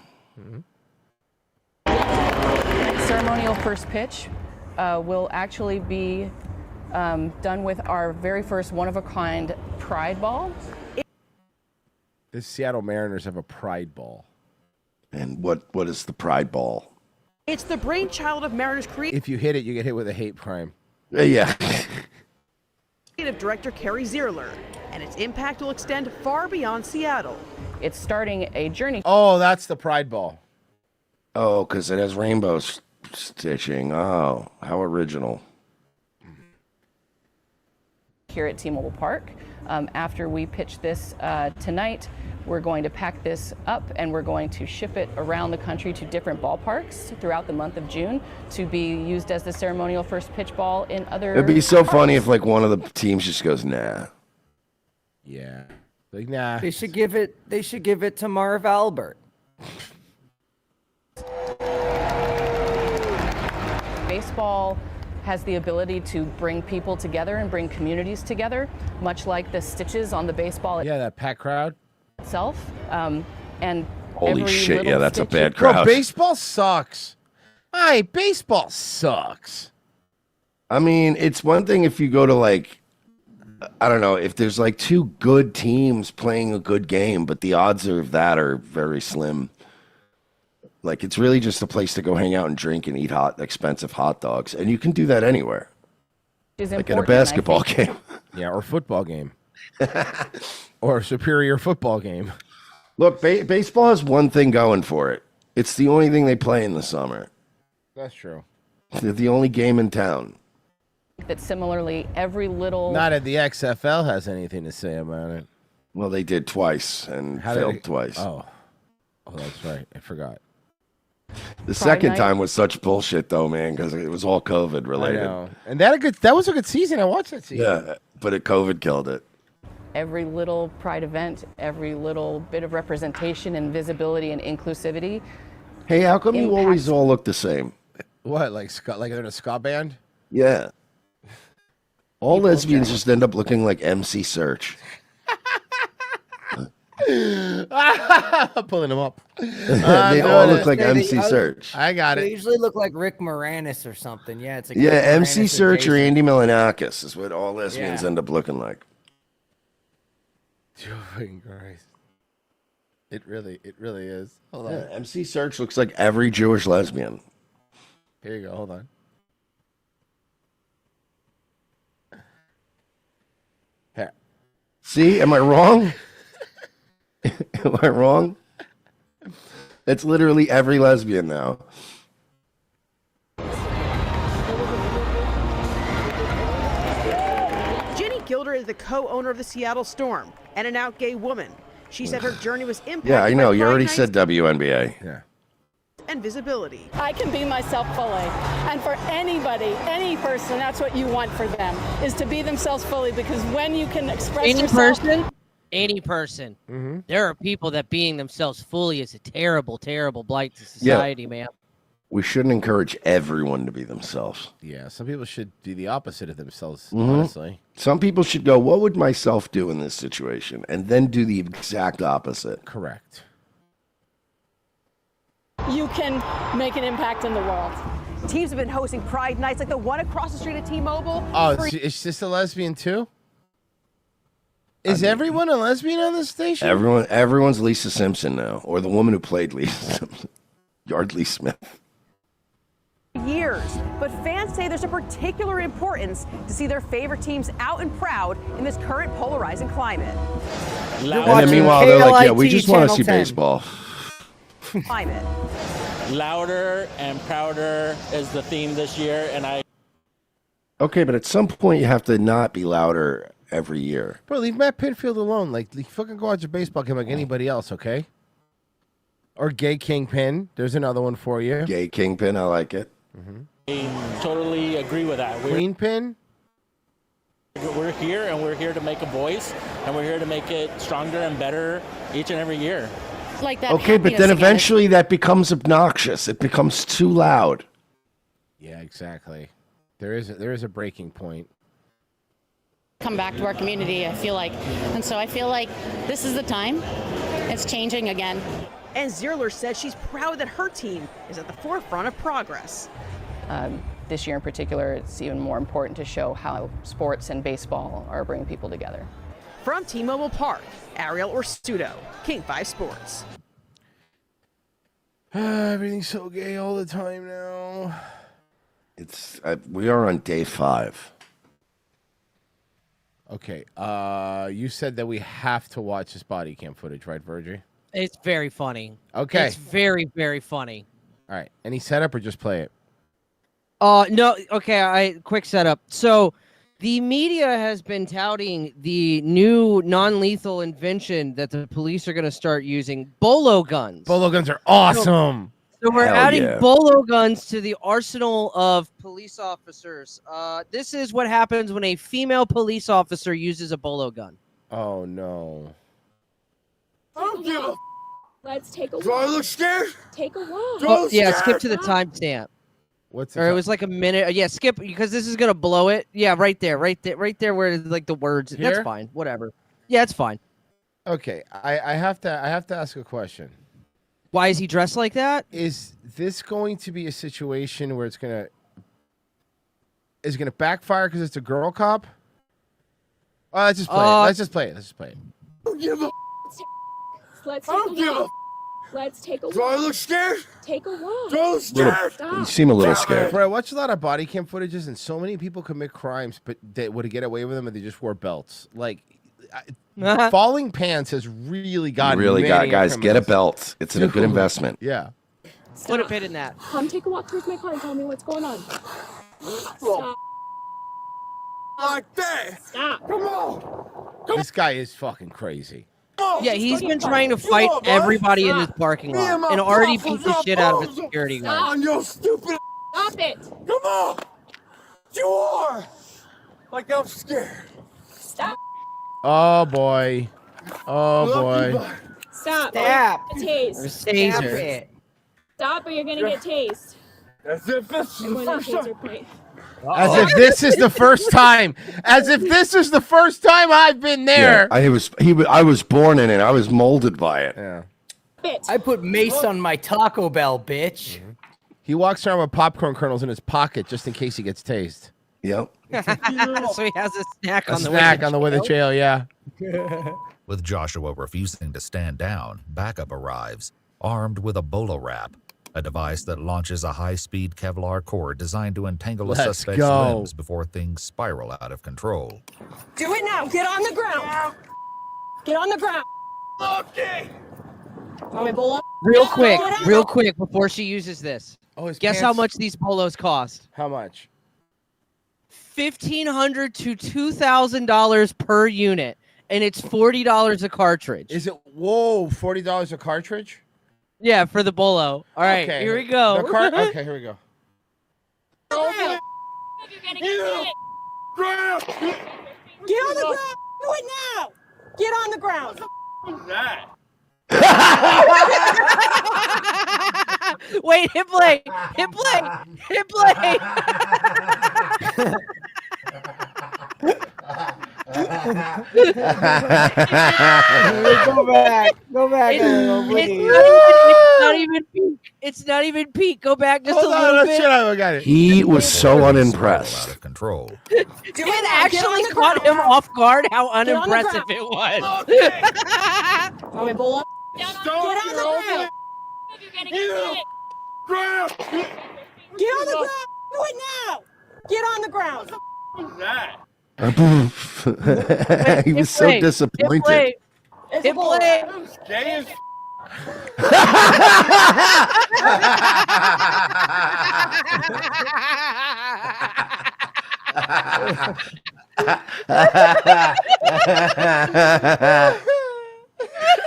well. Ceremonial first pitch will actually be done with our very first one-of-a-kind Pride Ball. The Seattle Mariners have a Pride Ball. And what is the Pride Ball? It's the brainchild of Mariners If you hit it, you get hit with a hate crime. Yeah. creative director Carrie Zierler, and its impact will extend far beyond Seattle. It's starting a journey. Oh, that's the Pride Ball. Oh, because it has rainbow stitching. Oh, how original. Here at T-Mobile Park. After we pitch this tonight, we're going to pack this up and we're going to ship it around the country to different ballparks throughout the month of June to be used as the ceremonial first pitch ball in other It'd be so parks. funny if like one of the teams just goes, nah. Yeah. Like, nah. They should give it to Marv Albert. Baseball has the ability to bring people together and bring communities together, much like the stitches on the baseball that packed crowd itself. And Holy every shit, little yeah, that's a stitch- bad crowd. Bro, baseball sucks. Hey, baseball sucks. I mean, it's one thing if you go to like, I don't know, if there's like two good teams playing a good game, but the odds of that are very slim. Like, it's really just a place to go hang out and drink and eat expensive hot dogs. And you can do that anywhere. Is Like in a important, I basketball think. game. Yeah, or football game. Or a superior football game. Look, baseball has one thing going for it. It's the only thing they play in the summer. That's true. They're the only game in town. That similarly, every little Not that the XFL has anything to say about it. Well, they did twice and How did failed it- twice. Oh, that's right. I forgot. The Friday second night. time was such bullshit, though, man, because it was all COVID related. I know. And that was a good season. I watched that season. Yeah, but COVID killed it. every little Pride event, every little bit of representation and visibility and inclusivity. Hey, how come you impacts- always all look the same? What, like they're in a ska band? Yeah. All lesbians just end up looking like MC Search. Pulling them up. They all look like MC Search. I got They it. usually look like Rick Moranis or something. Yeah, it's like Yeah, Rick MC Moranis and Search or Jason. Andy Milonakis is what all lesbians Yeah. end up looking like. Fucking Christ. It really is. Hold on. Yeah, MC Search looks like every Jewish lesbian. Here you go. Hold on. Here. See, am I wrong? Am I wrong? It's literally every lesbian now. Jenny Gilder is the co-owner of the Seattle Storm and an out gay woman. She said her journey was impacted Yeah, I know. by You Pride already Nights said WNBA. Yeah. and visibility. I can be myself fully. And for anybody, any person, that's what you want for them, is to be themselves fully, because when you can express yourself... Any person. Mm-hmm. There are people that being themselves fully is a terrible, terrible blight to society, man. We shouldn't encourage everyone to be themselves. Yeah, some people should do the opposite of themselves, Mhm. honestly. Some people should go, what would myself do in this situation? And then do the exact opposite. Correct. You can make an impact in the world. Teams have been hosting Pride Nights like the one across the street at T-Mobile. Oh, for- it's just a lesbian too? Is everyone a lesbian on this station? Everyone's Lisa Simpson now, or the woman who played Lisa Simpson, Yardley Smith. years. But fans say there's a particular importance to see their favorite teams out and proud in this current polarizing climate. And then meanwhile, they're like, yeah, we just want to see baseball. Climate. louder and prouder is the theme this year, and I. Okay, but at some point you have to not be louder every year. Bro, leave Matt Pinfield alone. Like, fucking go watch a baseball game like anybody else, okay? Or Gay Kingpin. There's another one for you. Gay Kingpin, I like it. I totally agree with that. Queen Pin? We're here, and we're here to make a voice, and we're here to make it stronger and better each and every year. Like that. Okay, but then eventually that becomes obnoxious. It becomes too loud. Yeah, exactly. There is a breaking point. Come back to our community, I feel like. And so I feel like this is the time. It's changing again. And Zierler said she's proud that her team is at the forefront of progress. This year in particular, it's even more important to show how sports and baseball are bringing people together. From T-Mobile Park, Ariel Orsuto, King 5 Sports. Everything's so gay all the time now. We are on day 5. Okay, you said that we have to watch this body cam footage, right, Virgie? It's very funny. Okay. It's very, very funny. All right. Any setup or just play it? No. Okay. Quick setup. So, the media has been touting the new non-lethal invention that the police are going to start using: Bolo guns. Bolo guns are awesome. So we're adding Bolo guns to the arsenal of police officers. This is what happens when a female police officer uses a Bolo gun. Oh no. Let's take a walk. Do I look scared? Take a walk. Oh, yeah, skip to the timestamp. What's or it was like a minute. Yeah, skip because this is gonna blow it. Yeah, right there where like the words. Here? That's fine. Whatever. Yeah, it's fine. Okay, I have to ask a question. Why is he dressed like that? Is this going to be a situation where it's gonna backfire because it's a girl cop? Oh, let's just play it. Let's just play it. Let's just play it. Don't give a Let's take a walk. Let's take a walk. Do I look scared? Take a walk. Don't scared. You seem a little scared. Bro, I watch a lot of body cam footages, and so many people commit crimes, but they would get away with them, and they just wore belts. Like, falling pants has really gotten. You really got, guys. criminals. Get a belt. It's a good investment. Yeah. Put a pin in that. Come take a walk towards my car and tell me what's going on. Stop. Like that. Stop. Come on. This guy is fucking crazy. Yeah, he's been trying to fight everybody in this parking lot and already beat the shit out of a security guard. On your stupid. Stop it. Come on. You are. Like I'm scared. Stop. Oh boy. Oh boy. Stop. Stop. A tase. Stop it. Stop or you're going to get tased. As if this is I'm the going first to taser time. point. As if this is the first time. As if this is the first time I've been there. Yeah, I was born in it. I was molded by it. Yeah. I put mace on my Taco Bell, bitch. He walks around with popcorn kernels in his pocket just in case he gets tased. Yep. So he has a snack on the way. Snack on the way to jail, yeah. With Joshua refusing to stand down, backup arrives, armed with a Bolo wrap, a device that launches a high-speed Kevlar cord designed to entangle a Let's suspect's go. limbs before things spiral out of control. Do it now. Get on the ground. Get on the ground. Okay. Real quick, before she uses this. Oh, his Guess how pants- much these Bolos cost? How much? $1,500 to $2,000 per unit, and it's $40 a cartridge. Is it? Whoa, $40 a cartridge? Yeah, for the Bolo. All right, Okay. here we go. Okay, here we go. Get on the ground. Do it now. Get on the ground. Wait, hit play. Hit play. Hit play. Go back. Go back. It's not even peak. It's not even peak. Go back just Hold a on, little let's bit. shut up. I got it. He was so Out unimpressed. of control. It actually caught him off guard how unimpressive it was. Get on the ground. Get on the ground. Do it now. Get on the ground. He was so disappointed. Hit play. Gay as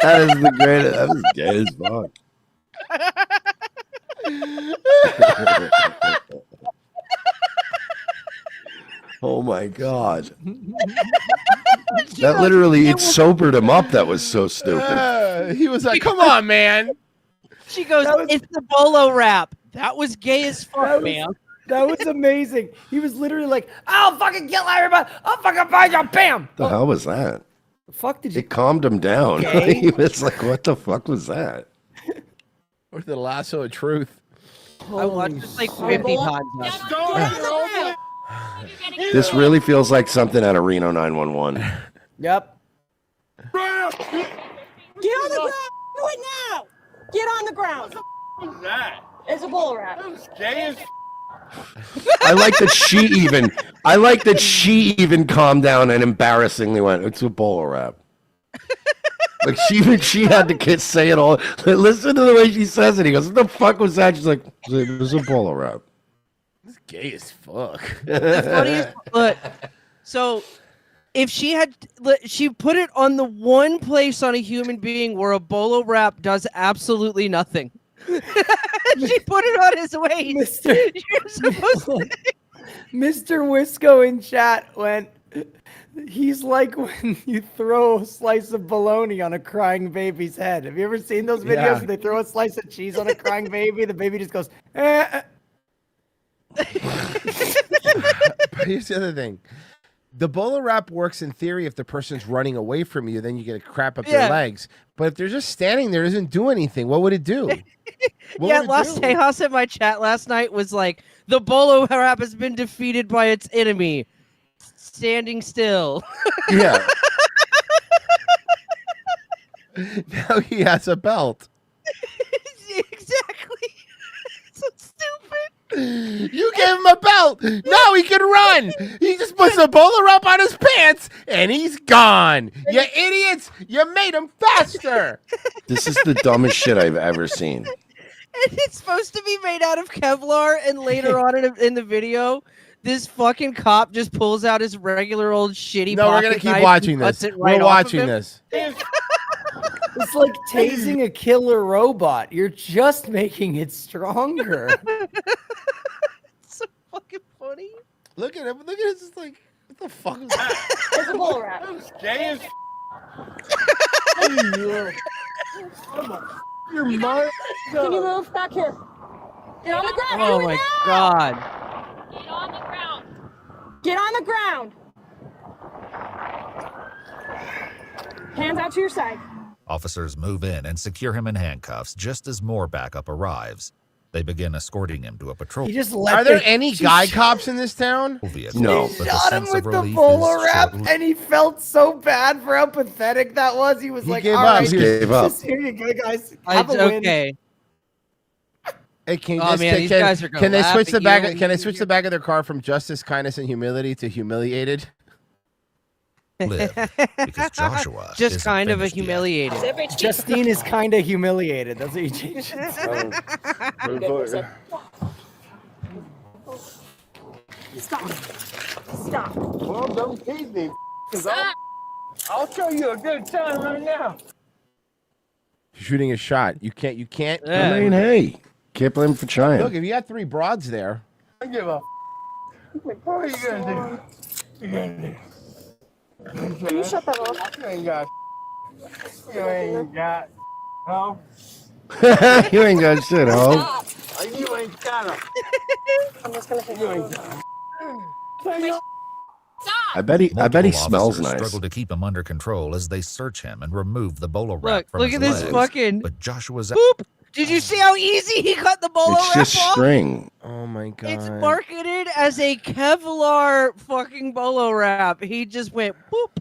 That is the greatest. That was gay as fuck. Oh my god. That literally, it sobered him up. That was so stupid. He was like, come on, man. She goes, it's the Bolo rap. That was gay as fuck, man. That was amazing. He was literally like, I'll fucking kill everybody. I'll fucking find you. Bam. The hell was that? The fuck did you? It calmed him down. Okay. He was like, what the fuck was that? Or the lasso of truth. I watched this like 50 times. This really feels like something out of Reno 911. Yep. Get on the ground! Do it now! Get on the ground! What's that? It's a bull rat. Gay as I like that she even calmed down and embarrassingly went, it's a Bolo rap. Like she had to say it all. Listen to the way she says it. He goes, what the fuck was that? She's like, it was a Bolo rap. It's gay as fuck. The funniest, look, so if she had, she put it on the one place on a human being where a Bolo rap does absolutely nothing. She put it on his waist. You're supposed to. Mr. Wisco in chat went, he's like when you throw a slice of bologna on a crying baby's head. Have you ever seen those videos Yeah. where they throw a slice of cheese on a crying baby? The baby just goes, eh. But here's the other thing. The Bolo wrap works in theory if the person's running away from you, then you get to crap up their legs. But if they're just standing there, it doesn't do anything. What would it do? Yeah, Las Tejas in my chat last night was like, the Bolo rap has been defeated by its enemy. Standing still. Yeah. Now he has a belt. Exactly. So stupid. You gave him a belt. Now he can run. He just puts a Bolo wrap on his pants and he's gone. You idiots. You made him faster. This is the dumbest shit I've ever seen. And it's supposed to be made out of Kevlar, and later on in the video, this fucking cop just pulls out his regular old shitty No, we're pocket going to keep knife watching and this. cuts it right We're off of watching him. this. It's like tasing a killer robot. You're just making it stronger. It's so fucking funny. Look at him. Look at it. It's like, what the fuck is that? It's a bull rat. gay as your mother. Can you move back here? Get on the ground. Oh Do it my now. god. Get on the ground. Get on the ground. Hands out to your side. Officers move in and secure him in handcuffs just as more backup arrives. They begin escorting him to a patrol. Are there any guy cops in this town? vehicle. No. But the Shot him sense with of the relief Bolo is wrap, short-lived. and he felt so bad for how pathetic that was. He was He like, gave all up. right, He gave up. just here you go, guys. Have a win. Okay. Hey, can, Oh, man, these guys are gonna can they laugh switch at the back? you. Can they switch the back of their car from justice, kindness, and humility to humiliated? Live, because Joshua Just isn't kind of a finished yet. humiliated. Justine is kind of humiliated. That's what you changed it to. Stop. Stop. Well, don't tease me, because I'll show you a good time right now. Shooting a shot. You can't. I mean, hey, can't blame him for trying. Look, if you had 3 broads there. I give up. What are you gonna do? You gonna do? Can you shut that off? You ain't got. You ain't got. No. You ain't got shit, ho. You ain't got him. I'm just gonna take You ain't got him. I bet he Multiple smells officers nice. struggle to keep him under control as they search him and remove the Bolo wrap Look, from look his at this legs. fucking But Joshua's boop. Did you see how easy he cut the Bolo It's wrap just off? string. Oh my god. It's marketed as a Kevlar fucking Bolo wrap. He just went boop.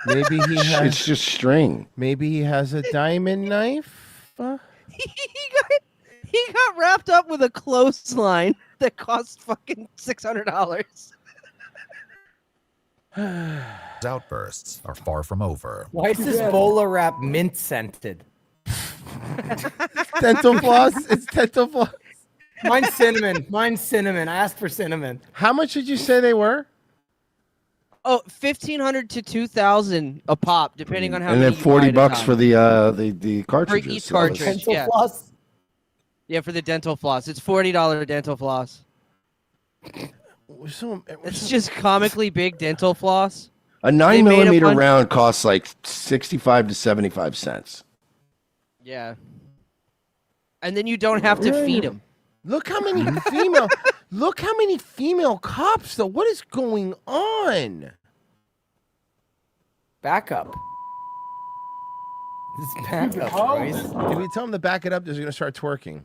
Maybe he has. It's just string. Maybe he has a diamond knife. He got wrapped up with a clothesline that cost fucking $600. outbursts are far from over. Why is this Bolo wrap mint scented? Dental floss. It's dental floss. Mine's cinnamon. Mine's cinnamon. I asked for cinnamon. How much did you say they were? Oh, 1,500 to 2,000 a pop, depending on how And many then you buy at a $40 time. for the For cartridges. each So that's- cartridge, yeah. Yeah, for the dental floss. It's $40 dental floss. It's just comically big dental floss. A They 9 made a millimeter bunch- round costs like 65 to 75 cents. Yeah. And then you don't have to feed them. Look how many female. Look how many female cops though. What is going on? Backup. This backup, Royce. If you tell them to back it up, they're going to start twerking.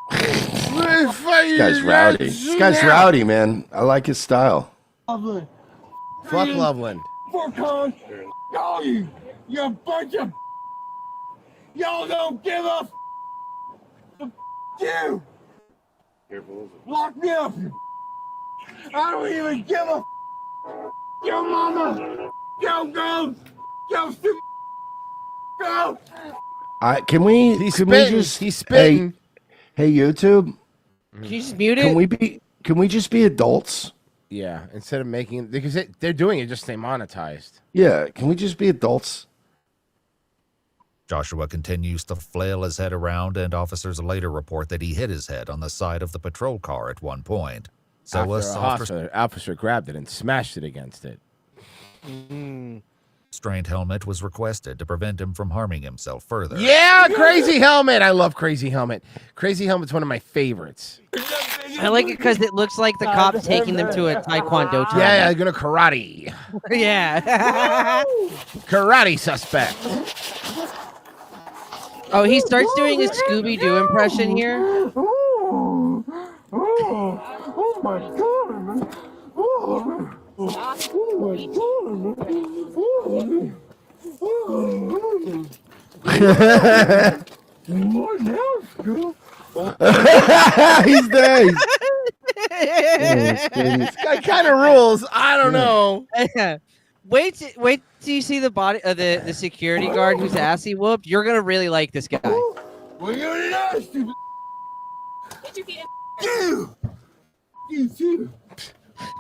This guy's rowdy. This guy's rowdy, man. I like his style. Loveland. Fuck Loveland. All you bunch of y'all don't give a you. Lock me up. I don't even give a yo mama, yo girls, yo stupid go. Can we? He's can we spitting. just? He's spitting. Hey, YouTube. Can you just mute it? Can we be? Can we just be adults? Yeah, instead of making because they're doing it just stay monetized. Yeah. Can we just be adults? Joshua continues to flail his head around, and officers later report that he hit his head on the side of the patrol car at one point. So After a a soft officer grabbed it and smashed it against it. restraint helmet was requested to prevent him from harming himself further. Yeah, Crazy Helmet. I love Crazy Helmet. Crazy Helmet's one of my favorites. I like it because it looks like the cop's taking them to a taekwondo tournament. Yeah, I'm gonna karate. Yeah. Karate suspect. Oh, he starts doing a Scooby-Doo impression here. Oh my god, man. Oh my god. He's dead. This guy kind of rules. I don't know. Wait till you see the body of the security guard whose ass he whooped. You're gonna really like this guy. Well, you're nasty. You too.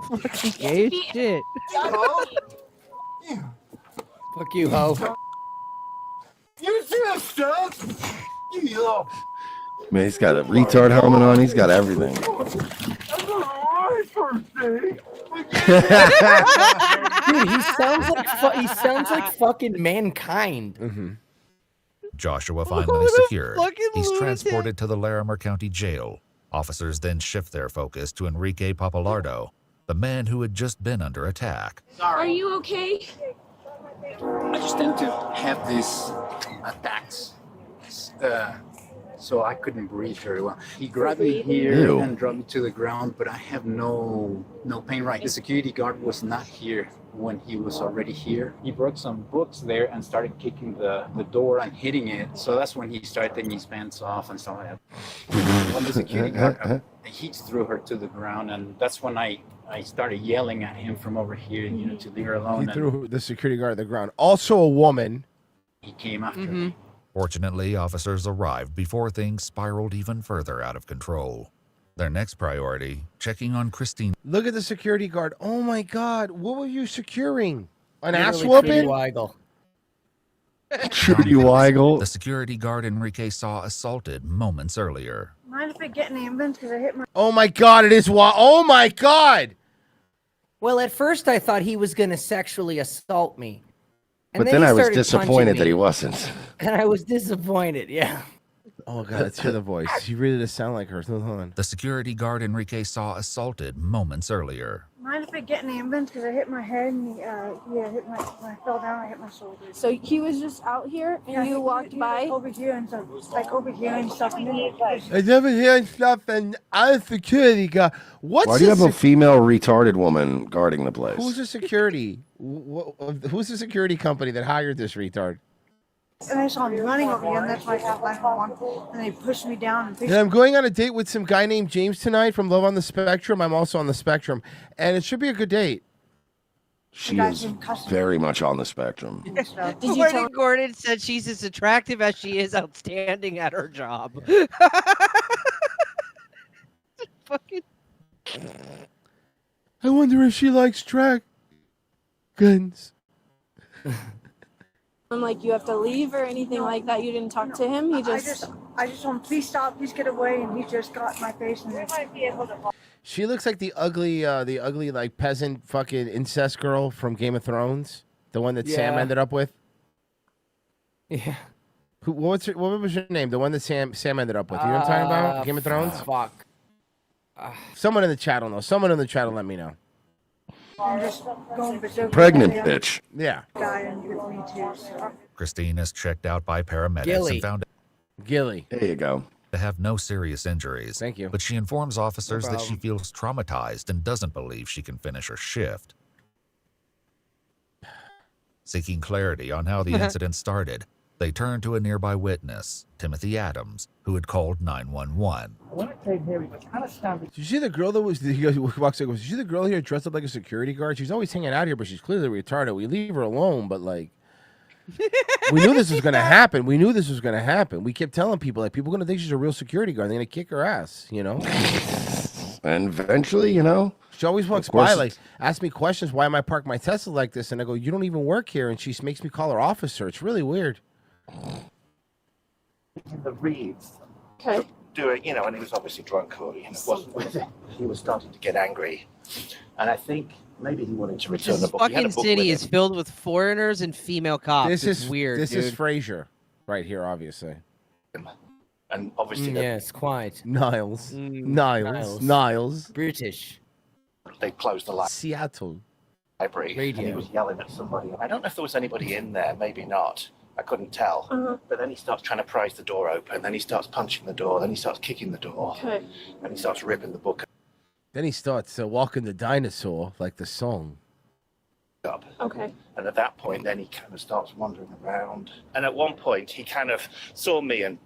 Fucking gay as shit. Fuck you, ho. You see that stuff? You Man, he's got a retard helmet on. He's got everything. That's not my first thing. Dude, he sounds like fucking mankind. Joshua finally secured. He's transported to the Larimer County Jail. Officers then shift their focus to Enrique Papalardo, the man who had just been under attack. Are you okay? I just tend to have these attacks, so I couldn't breathe very well. He grabbed me here Ew. and dropped me to the ground, but I have no pain right. The security guard was not here when he was already here. He broke some books there and started kicking the door and hitting it. So that's when he started taking his pants off and stuff like that. When the security guard, he threw her to the ground, and that's when I started yelling at him from over here, to leave her alone. He And threw the security guard to the ground. Also a woman. he came after me. Fortunately, officers arrived before things spiraled even further out of control. Their next priority, checking on Christine. Look at the security guard. Oh my God. What were you securing? An Literally ass whooping? Trudy Weigel. Trudy Weigel. The security guard Enrique saw assaulted moments earlier. Mind if I get an ambulance because I hit my... Oh my God. It is oh my God. Well, at first I thought he was gonna sexually assault me. But And then he I was started disappointed punching that he me. wasn't. And I was disappointed, yeah. Oh God, let's hear the voice. He really does sound like her. Hold on. The security guard Enrique saw assaulted moments earlier. Mind if I get an ambulance because I hit my head and hit my... When I fell down, I hit my shoulder. So he was just out here and you walked by? Over here and stuff. Like over here and stuff. And then I never hear stuff and I'm a security guard. What's Why do you this have a female retarded woman guarding the place? Who's the security? Who's the security company that hired this retard? And I saw him running over here, and that's why I called 911. And they pushed me down. And And I'm going on a date with some guy named James tonight from Love on the Spectrum. I'm also on the Spectrum, and it should be a good date. She is very much on the spectrum. Courtney Gordon said she's as attractive as she is outstanding at her job. Fucking. I wonder if she likes dragons. I'm like, you have to leave or anything like that. You didn't talk to him. He just, I just told him, please stop, please get away, and he just got in my face. And might be able to. She looks like the ugly like peasant fucking incest girl from Game of Thrones, the one that Sam ended up with. Yeah. What was your name? The one that Sam ended up with. You know what I'm talking about? Game of Thrones. Fuck. Someone in the chat will know. Someone in the chat will let me know. I'm just going berserk. Pregnant bitch. Yeah. Guy and with me too. So. Christine is checked out by paramedics Gilly. and found Gilly. There you go. to have no serious injuries. Thank you. But she informs officers that she problem. feels traumatized and doesn't believe she can finish her shift. Seeking clarity on how the incident started, they turned to a nearby witness, Timothy Adams, who had called 911. Did you see the girl that was? He walks in, goes, "Did you see the girl here dressed up like a security guard? She's always hanging out here, but she's clearly retarded. We leave her alone, but like, we knew this was going to happen. We knew this was going to happen. We kept telling people, like, people are going to think she's a real security guard. They're going to kick her ass, you know." And eventually, you know, she always walks by, like, asks me questions. Why am I parked my Tesla like this? And I go, "You don't even work here." And she makes me call her officer. It's really weird. The reads. Okay. Doing, you know, and he was obviously drunk or it wasn't with it. He was starting to get angry, and I think maybe he wanted to return This the book. He had a fucking book city with is him. filled with foreigners and female cops. This It's is weird. This dude. is Frasier right here, obviously. And obviously, yes, quite. Niles. Niles. Niles. British. they closed the Seattle library. And he Radio. was yelling at somebody. I don't know if there was anybody in there. Maybe not. I couldn't tell. But then he starts trying to prise the door open. Then he starts punching the door. Then he starts kicking the door. Okay. And he starts ripping the book Then he starts walking the dinosaur, like the song. up. Okay. And at that point, then he kind of starts wandering around. And at one point, he kind of saw me and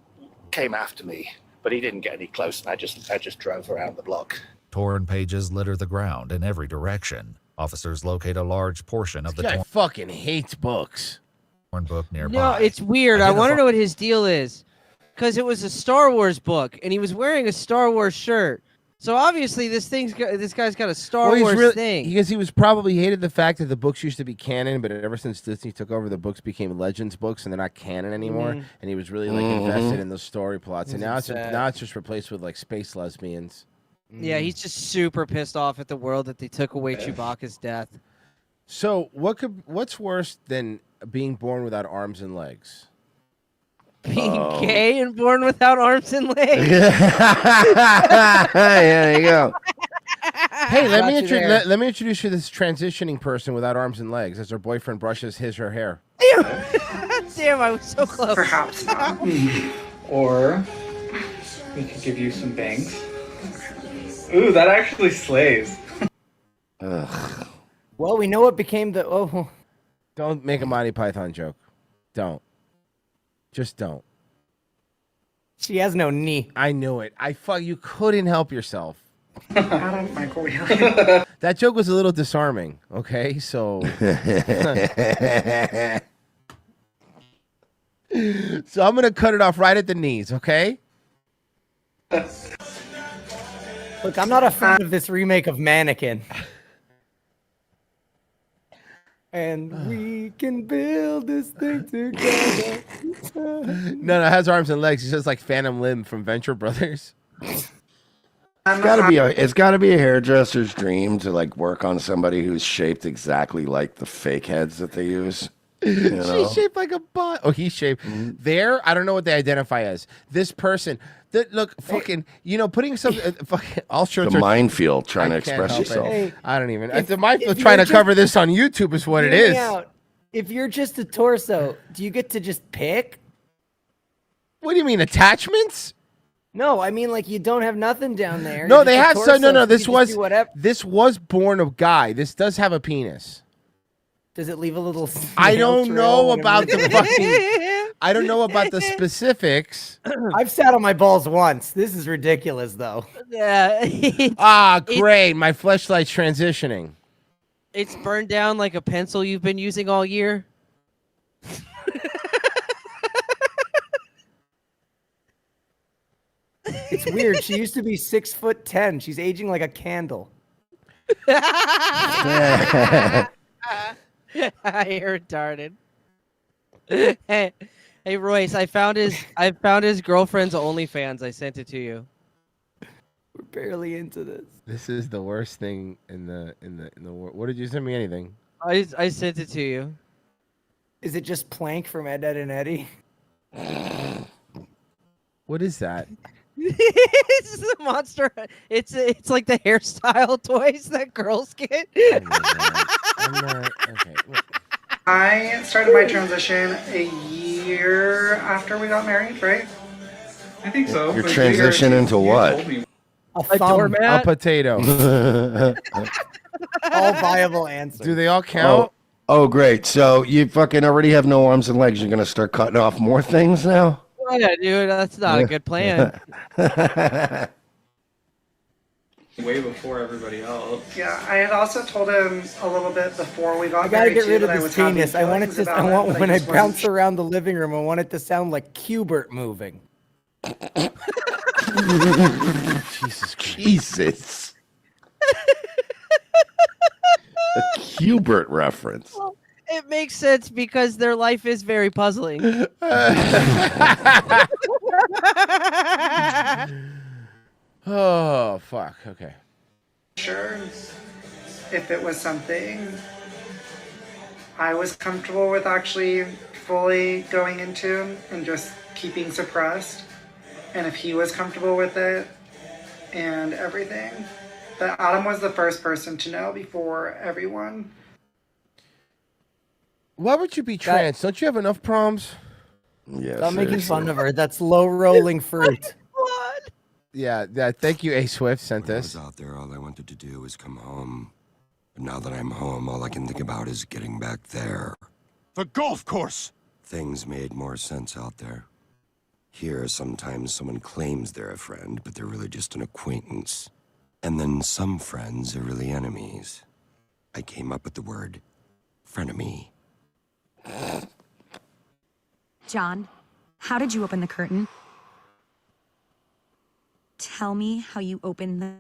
came after me, but he didn't get any close. And I just drove around the block. Torn pages litter the ground in every direction. Officers locate a large portion of the This guy torn fucking hates books. book nearby. No, it's weird. I want to know what his deal is. Because it was a Star Wars book, and he was wearing a Star Wars shirt. So obviously this guy's got a Star Wars thing. Because he was probably hated the fact that the books used to be canon, but ever since Disney took over, the books became Legends books, and they're not canon anymore. Mhm. And he was really like invested in those story plots. And That's now it's just replaced with like space lesbians. Yeah, he's just super pissed off at the world that they took away Chewbacca's death. So what's worse than being born without arms and legs? Being gay and born without arms and legs. Yeah, there you go. Hey, let me Got you there. let me introduce you to this transitioning person without arms and legs as her boyfriend brushes her hair. Damn, I was so close. Perhaps not. Or we could give you some bangs. Ooh, that actually slays. Ugh. Well, we know what became the. Oh. Don't make a Monty Python joke. Don't. Just don't. She has no knee. I knew it. You couldn't help yourself. Adam, Michael, That joke was a little disarming. Okay, so. So I'm gonna cut it off right at the knees. Okay. Look, I'm not a fan of this remake of Mannequin. And we can build this thing together. No, it has arms and legs. It's just like Phantom Limb from Venture Brothers. It's gotta be a hairdresser's dream to like work on somebody who's shaped exactly like the fake heads that they use. You know? She's shaped like a butt. Oh, he's shaped. There, I don't know what they identify as. This person. Look, fucking, putting some fucking all shirts The are minefield trying to I can't express help it. yourself. Hey, I don't even. if- The minefield if trying to you're cover this on YouTube is what it Hear me is. out. If you're just a torso, do you get to just pick? What do you mean, attachments? No, I mean like you don't have nothing down there. No, You're they just a have torso, some. No, so you this just was do whatever. this was born of guy. This does have a penis. Does it leave a little? I snail don't trail know whenever about you- the fucking. I don't know about the specifics. I've sat on my balls once. This is ridiculous, though. Yeah. Great. My fleshlight's transitioning. It's burned down like a pencil you've been using all year. It's weird. She used to be 6'10". She's aging like a candle. You're retarded. Hey, Royce, I found his girlfriend's OnlyFans. I sent it to you. We're barely into this. This is the worst thing in the world. What did you send me? Anything? I sent it to you. Is it just Plank from Ed, Ed and Eddie? What is that? It's the monster. It's like the hairstyle toys that girls get. Okay. I started my transition a year after we got married, right? I think so. Your transition into what? A doormat? A potato. All viable answers. Do they all count? Oh, great. So you fucking already have no arms and legs. You're going to start cutting off more things now? Oh, yeah, dude, that's not a good plan. Way before everybody else. Yeah, I had also told him a little bit before we got I gotta married get too, rid of that I this was having penis. I want it feelings to. about I want it, but when I just wasn't bounce around the living room. I want it to sound like Qbert moving. Jesus. A Qbert reference. Well, it makes sense because their life is very puzzling. Oh, fuck. Okay. sure if it was something I was comfortable with actually fully going into and just keeping suppressed, and if he was comfortable with it and everything. But Adam was the first person to know before everyone. Why would you be trans? Don't you have enough proms? Yeah. Stop making fun of her. That's low rolling fruit. Yeah. Thank you, A Swift sent When I this. was out there, all I wanted to do was come home. But now that I'm home, all I can think about is getting back there. The golf course! Things made more sense out there. Here, sometimes someone claims they're a friend, but they're really just an acquaintance. And then some friends are really enemies. I came up with the word frenemy. John, how did you open the curtain? Tell me how you opened the...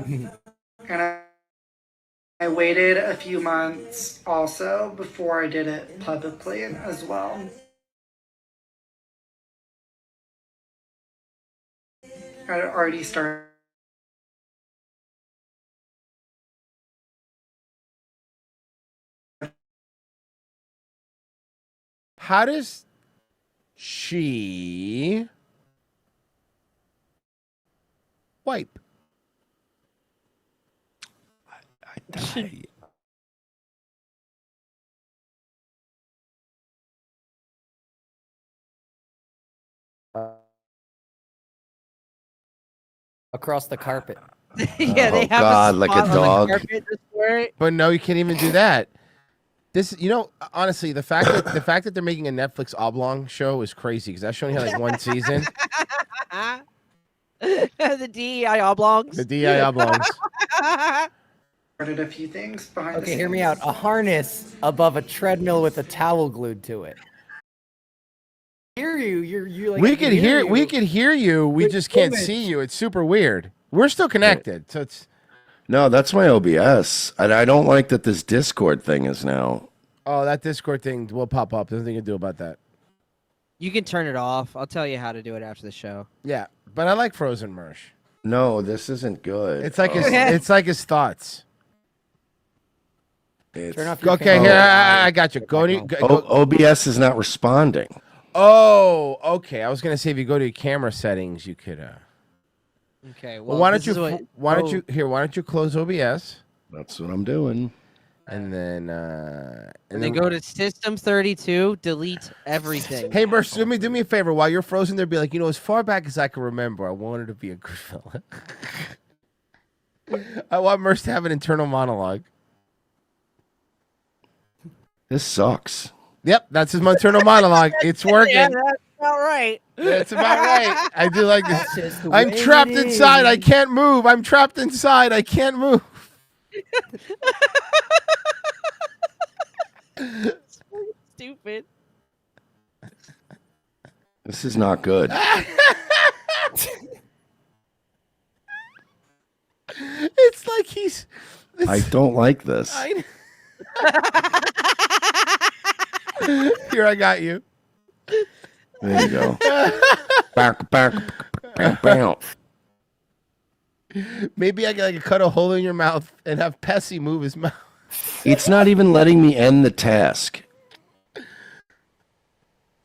And I waited a few months also before I did it publicly as well. I had already started. How does she wipe? Die. Across the carpet. Yeah, they Oh, have God, a like a spot on the dog. carpet just for it. But no, you can't even do that. This, honestly, the fact that they're making a Netflix oblong show is crazy because that show only had like one season. The DEI oblongs. The DEI oblongs. Started a few things behind the Okay, scenes. hear me out. A harness above a treadmill with a towel glued to it. Hear you. You're like We could hear you. We With just can't image. see you. It's super weird. We're still connected, so it's. No, that's my OBS. And I don't like that this Discord thing is now. Oh, that Discord thing will pop up. There's nothing you can do about that. You can turn it off. I'll tell you how to do it after the show. Yeah, but I like Frozen Mersh. No, this isn't good. It's like Oh. it's like his thoughts. Turn off your Okay, camera. here I got you. OBS is not responding. Oh, okay. I was gonna say if you go to your camera settings, you could. Okay. Well, why don't you close OBS? That's what I'm doing. And then And then go to System 32, delete everything. Hey, Merce, do me a favor. While you're frozen there, be like, as far back as I can remember, I wanted to be a good fella. I want Merce to have an internal monologue. This sucks. Yep, that's his internal monologue. It's working. Yeah, that's about right. That's about right. I do like this. the I'm way trapped it inside. I is. can't move. I'm trapped inside. I can't move. Stupid. This is not good. It's like he's. I don't like this. Here, I got you. There you go. Back. Maybe I can cut a hole in your mouth and have Pessy move his mouth. It's not even letting me end the task.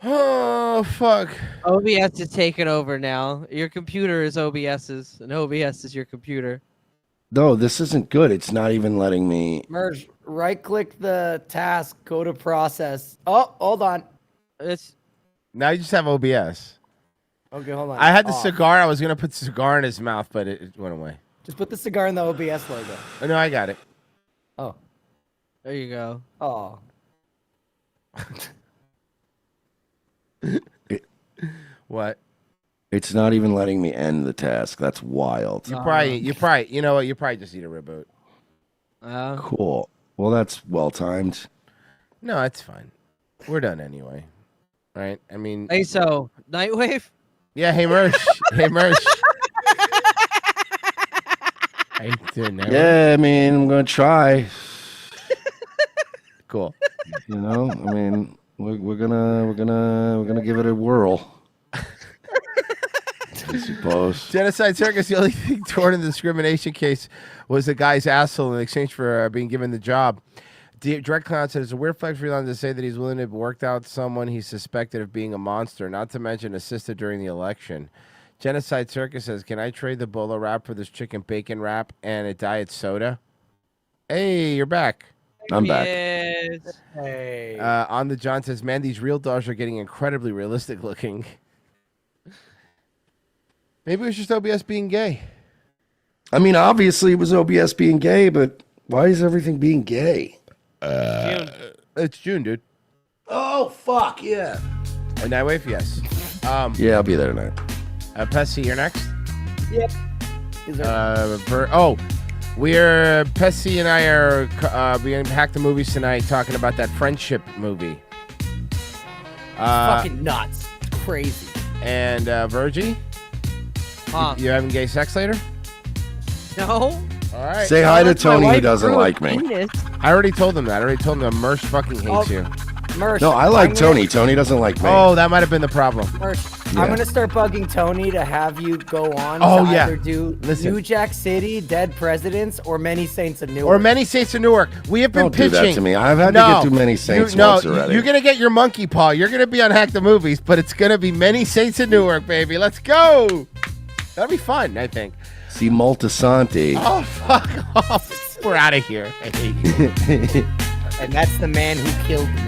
Oh, fuck. OBS is taking over now. Your computer is OBS's, and OBS is your computer. No, this isn't good. It's not even letting me. Merge. Right-click the task. Go to process. Oh, hold on. Now you just have OBS. Okay, hold on. I had the Off. cigar. I was going to put the cigar in his mouth, but it went away. Just put the cigar in the OBS logo. Oh, no, I got it. Oh. There you go. Oh. What? It's not even letting me end the task. That's wild. You probably, you know what? You probably just need a reboot. Cool. Well, that's well timed. No, it's fine. We're done anyway. Right? I mean. Hey, so Nightwave? Yeah. Hey, Mersh. Hey, Mersh. How you doing now? Yeah, I mean, I'm gonna try. Cool. You know, I mean, we're gonna give it a whirl. I suppose. Genocide Circus, the only thing torn in the discrimination case was the guy's asshole in exchange for being given the job. Direct Clown said it's a weird flag for Elon to say that he's willing to work out someone he's suspected of being a monster, not to mention assisted during the election. Genocide Circus says, can I trade the Bolo wrap for this chicken bacon wrap and a diet soda? Hey, you're back. I'm back. Yes. Hey. On the John says, man, these real dogs are getting incredibly realistic looking. Maybe it was just OBS being gay. I mean, obviously it was OBS being gay, but why is everything being gay? June. It's June, dude. Oh, fuck, yeah. And Nightwave, yes. Yeah, I'll be there tonight. Pessy, you're next? Yep. Pessy and I are we're going to hack the movies tonight talking about that friendship movie. Fucking nuts. It's crazy. And Virgie? You having gay sex later? No. All right. Say hi to Tony who doesn't like me. I already told him that. I already told him that Mersh fucking hates you. Mersh, No, I like Tony. Tony doesn't like me. Oh, that might have been the problem. Mersh, Yeah. I'm gonna start bugging Tony to have you go on Oh, to yeah. either do Listen. New Jack City, Dead Presidents, or Many Saints of Newark. Or Many Saints of Newark. We have been Don't do pitching. that to me. I've had to get through Many Saints once already. You're going to get your monkey paw. You're going to be on Hack the Movies, but it's going to be Many Saints of Newark, baby. Let's go. That'll be fun, I think. See Moltisanti. Oh, fuck off. We're out of here. I hate you. And that's the man who killed me.